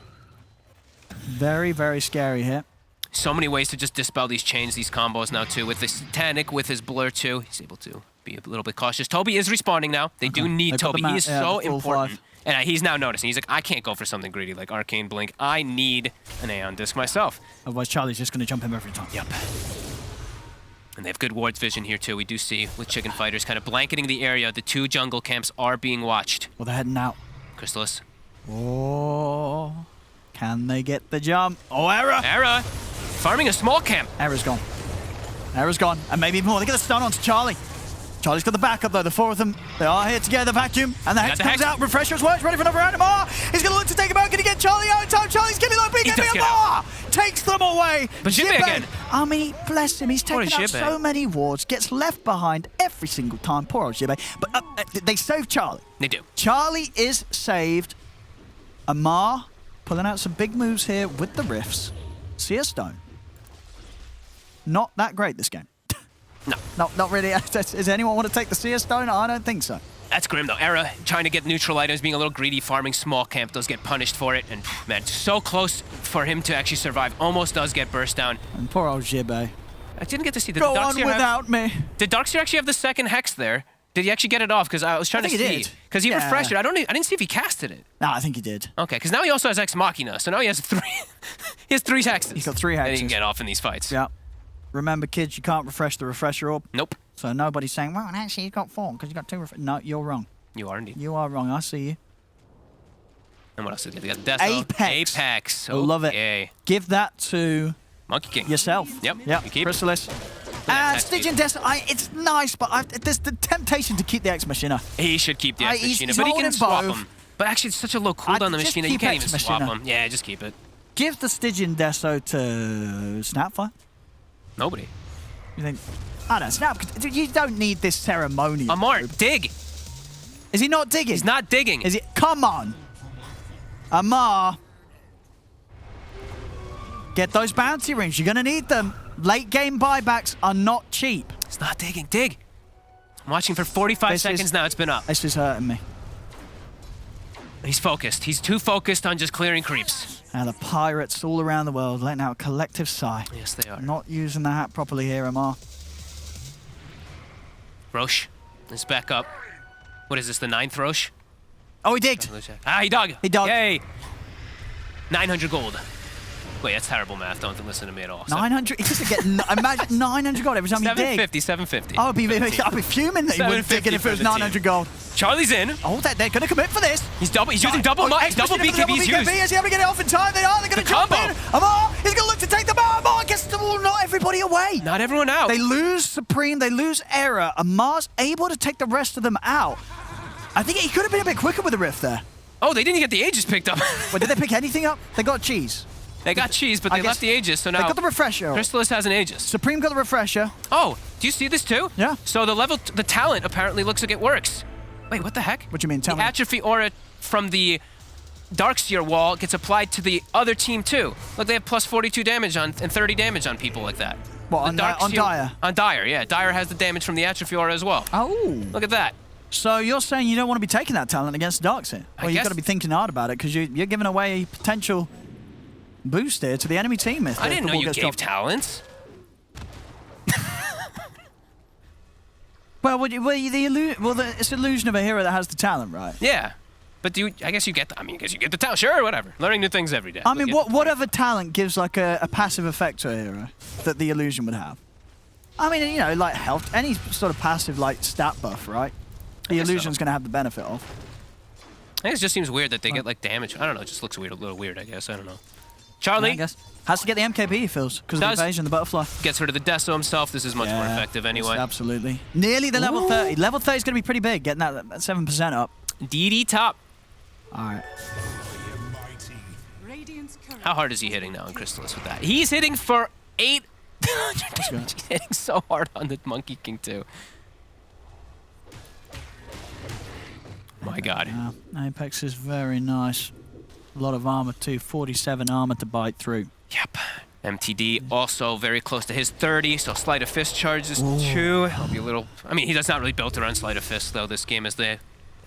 Very, very scary here. So many ways to just dispel these chains, these combos now too. With this Satanic, with his Blur too, he's able to be a little bit cautious. Toby is respawning now. They do need They've got Toby. the He is yeah, so the full important. 5. And he's now noticing. He's like, I can't go for something greedy like Arcane Blink. I need an Aeon Disc myself. Otherwise, Charlie's just going to jump him every time. Yep. And they have good wards vision here too. We do see with Chicken Fighters kind of blanketing the area. The 2 jungle camps are being watched. Well, they're heading out. Crystallis. Oh, can they get the jump? Oh, error! Era farming a small camp. Error's gone. Error's gone. And maybe even more. They get a stun onto Charlie. Charlie's got the backup, though. The 4 of them, they are here together. Vacuum. And the Hex the comes Hex. out. Refresher's works. Ready for another round. Amar. He's going to look to take him out. Going to get Charlie out in time. Charlie's killing like He does BKB. get Amar takes them away. But Jibbe again. I mean, bless him. He's Poor taken out Jibbe. so many wards. Gets left behind every single time. Poor old Jibbe. But they saved Charlie. They do. Charlie is saved. Amar pulling out some big moves here with the Rifts. See a stone. Not that great this game. No. No, not really. Does anyone want to take the Seer Stone? I don't think so. That's grim, though. Era trying to get neutral items, being a little greedy, farming small camp, does get punished for it. And, man, so close for him to actually survive. Almost does get burst down. And poor old Jibbe. I didn't get to see the Go on without me. Did Darkseer actually have the second hex there? Did he actually get it off? Because I was trying to see. Because he refreshed it. I didn't see if he casted it. No, I think he did. Okay, because now he also has Ex Machina, so now he has 3. He has 3 hexes. He's got 3 hexes. And he can get off in these fights. Yeah. Remember, kids, you can't refresh the refresher orb. Nope. So nobody's saying, well, actually, you got 4 because you got 2 No, you're wrong. You are indeed. You are wrong. I see you. And what else did they got? Deso. Apex. Apex. Oh, love it. Give that to Monkey King. yourself. Yep. Yep. You keep Chrysalis. Stygian Deso, it's nice, but there's the temptation to keep the Ex Machina. He should keep the Ex Machina, he's but he can swap both. them. But actually, it's such a low cooldown on the just Machina, you keep can't Ex even swap Machina. them. Yeah, just keep it. Give the Stygian Deso to Snapfire. Nobody. You think, I don't know, Snap, you don't need this ceremonial. Amar, dig. Is he not digging? He's not digging. Is he? Come on. Amar. Get those bounty rings. You're going to need them. Late game buybacks are not cheap. He's not digging. Dig. I'm watching for 45 seconds now. It's been up. This is hurting me. He's focused. He's too focused on just clearing creeps. Now the pirates all around the world letting out a collective sigh. Yes, they are. Not using the hat properly here, Amar. Roche is back up. What is this, the 9th Roche? Oh, he digged. Ah, he dug. He dug. Yay. 900 gold. Wait, that's terrible math. Don't listen to me at all. 900. He doesn't get. Imagine 900 gold every time he digs. 750. I'd be fuming that he wouldn't dig it if it was 900 gold. Charlie's in. Oh, they're going to commit for this. He's using double BKB's used. Is he able to get it off in time? They are. They're going to jump in. Amar, he's going to look to take the bar. Amar gets the ball. Not everybody away. Not everyone out. They lose Supreme. They lose Error. Amar's able to take the rest of them out. I think he could have been a bit quicker with the Rift there. Oh, they didn't get the Aegis picked up. But did they pick anything up? They got cheese. They got cheese, but they left the Aegis, so now... They got the refresher. Chrysalis has an Aegis. Supreme got the refresher. Oh, do you see this too? Yeah. So the talent apparently looks like it works. Wait, what the heck? What do you mean? Tell me. The atrophy aura from the Darkseer wall gets applied to the other team too. Look, they have plus 42 damage on and 30 damage on people like that. What, on Dire? On Dire, yeah. Dire has the damage from the atrophy aura as well. Oh. Look at that. So you're saying you don't want to be taking that talent against Darkseer? Well, you've got to be thinking hard about it because you're giving away a potential boost here to the enemy team. If I didn't know you gave dropped. talents. Well, it's illusion of a hero that has the talent, right? Yeah. But I guess you get the talent. Sure, whatever. Learning new things every day. I mean, what other talent gives like a passive effect to a hero that the illusion would have? I mean, you know, like health, any sort of passive like stat buff, right? The illusion's going to have the benefit of. I think it just seems weird that they get like damage. I don't know. It just looks weird, a little weird, I guess. I don't know. Charlie, I guess. Has to get the MKB, he feels, because of the evasion, the butterfly. Gets rid of the Deso himself. This is much more effective anyway. Absolutely. Nearly the level 30. Level 30 is going to be pretty big, getting that 7% up. DD top. All right. How hard is he hitting now on Chrysalis with that? He's hitting for 800 damage. He's hitting so hard on the Monkey King too. My God. Apex is very nice. A lot of armor too. 47 armor to bite through. Yep. MTD also very close to his 30, so Sleight of Fist charges too. He'll be a little... I mean, he's not really built around Sleight of Fist, though. This game is the... There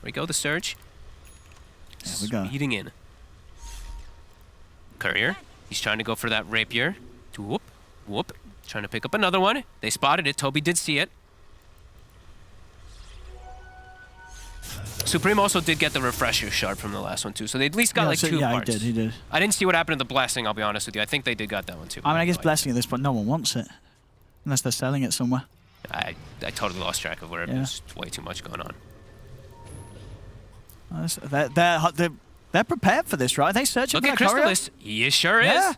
we go, the Surge. There we go. Speeding in. Courier. He's trying to go for that Rapier. Whoop. Whoop. Trying to pick up another one. They spotted it. Toby did see it. Supreme also did get the refresher shard from the last one too, so they at least got like 2 parts. Yeah, he did. I didn't see what happened to the blessing, I'll be honest with you. I think they did got that one too. I mean, I guess blessing at this point, no one wants it. Unless they're selling it somewhere. I totally lost track of where there's way too much going on. They're prepared for this, right? Are they searching Look for at that courier? Chrysalis. He sure is.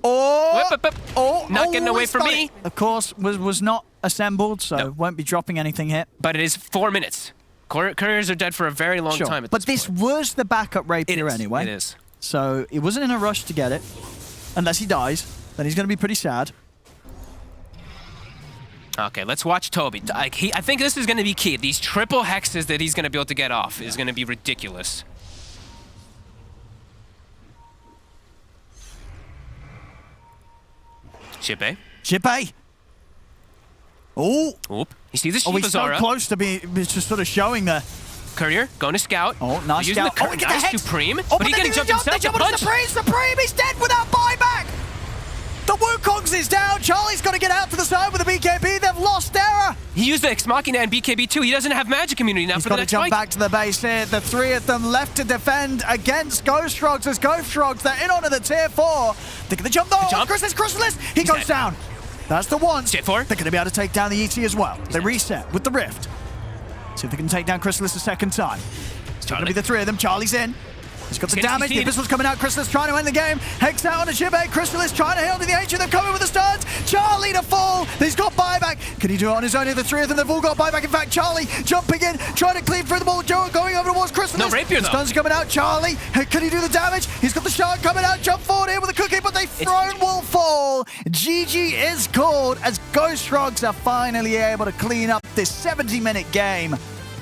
Oh, not getting away from me. Of course, was not assembled, so won't be dropping anything here. But it is 4 minutes. Couriers are dead for a very long time at but this point. Was the backup rapier anyway. It is. So he wasn't in a rush to get it. Unless he dies, then he's going to be pretty sad. Okay, let's watch Toby. I think this is going to be key. These triple hexes that he's going to be able to get off is going to be ridiculous. Shippei. Oh, Oop. You see the oh, Shiva he's so Zara. close to be just sort of showing the... Courier going to scout. Oh, nice Using scout. The Oh, he gets the nice hex. Supreme. Oh, but he then getting jumped himself. They jump The on punch. Supreme. Supreme, he's dead without buyback. The Wukongs is down. Charlie's got to get out to the side with the BKB. They've lost Era. He used the Ex Machina and BKB too. He doesn't have magic immunity now He's for got the to next jump fight. back to the base here. The three of them left to defend against Ghost Frogs as Ghost Frogs, they're in onto the tier 4. They're going to jump though. Jump. Chrysalis. He He's goes dead. down. That's the one. Tier 4. They're going to be able to take down the ET as well. They dead. reset with the Rift. See if they can take down Chrysalis a second time. It's going to be the three of them. Charlie's in. He's got the He's getting damage. The CC'd. Abyssals coming out. Chrysalis trying to end the game. Hex out on a Shibei. Chrysalis trying to hit onto the Ancient. They're coming with the stuns. Charlie to fall. He's got buyback. Can he do it on his own? The three of them, they've all got buyback. In fact, Charlie jumping in, trying to cleave through the ball. Joe going over towards Chrysalis. No rapier, The though. stuns are coming out. Charlie, can he do the damage? He's got the shard coming out. Jump forward here with a cookie, but they thrown will fall. GG is called as Ghost Frogs are finally able to clean up this 70-minute game.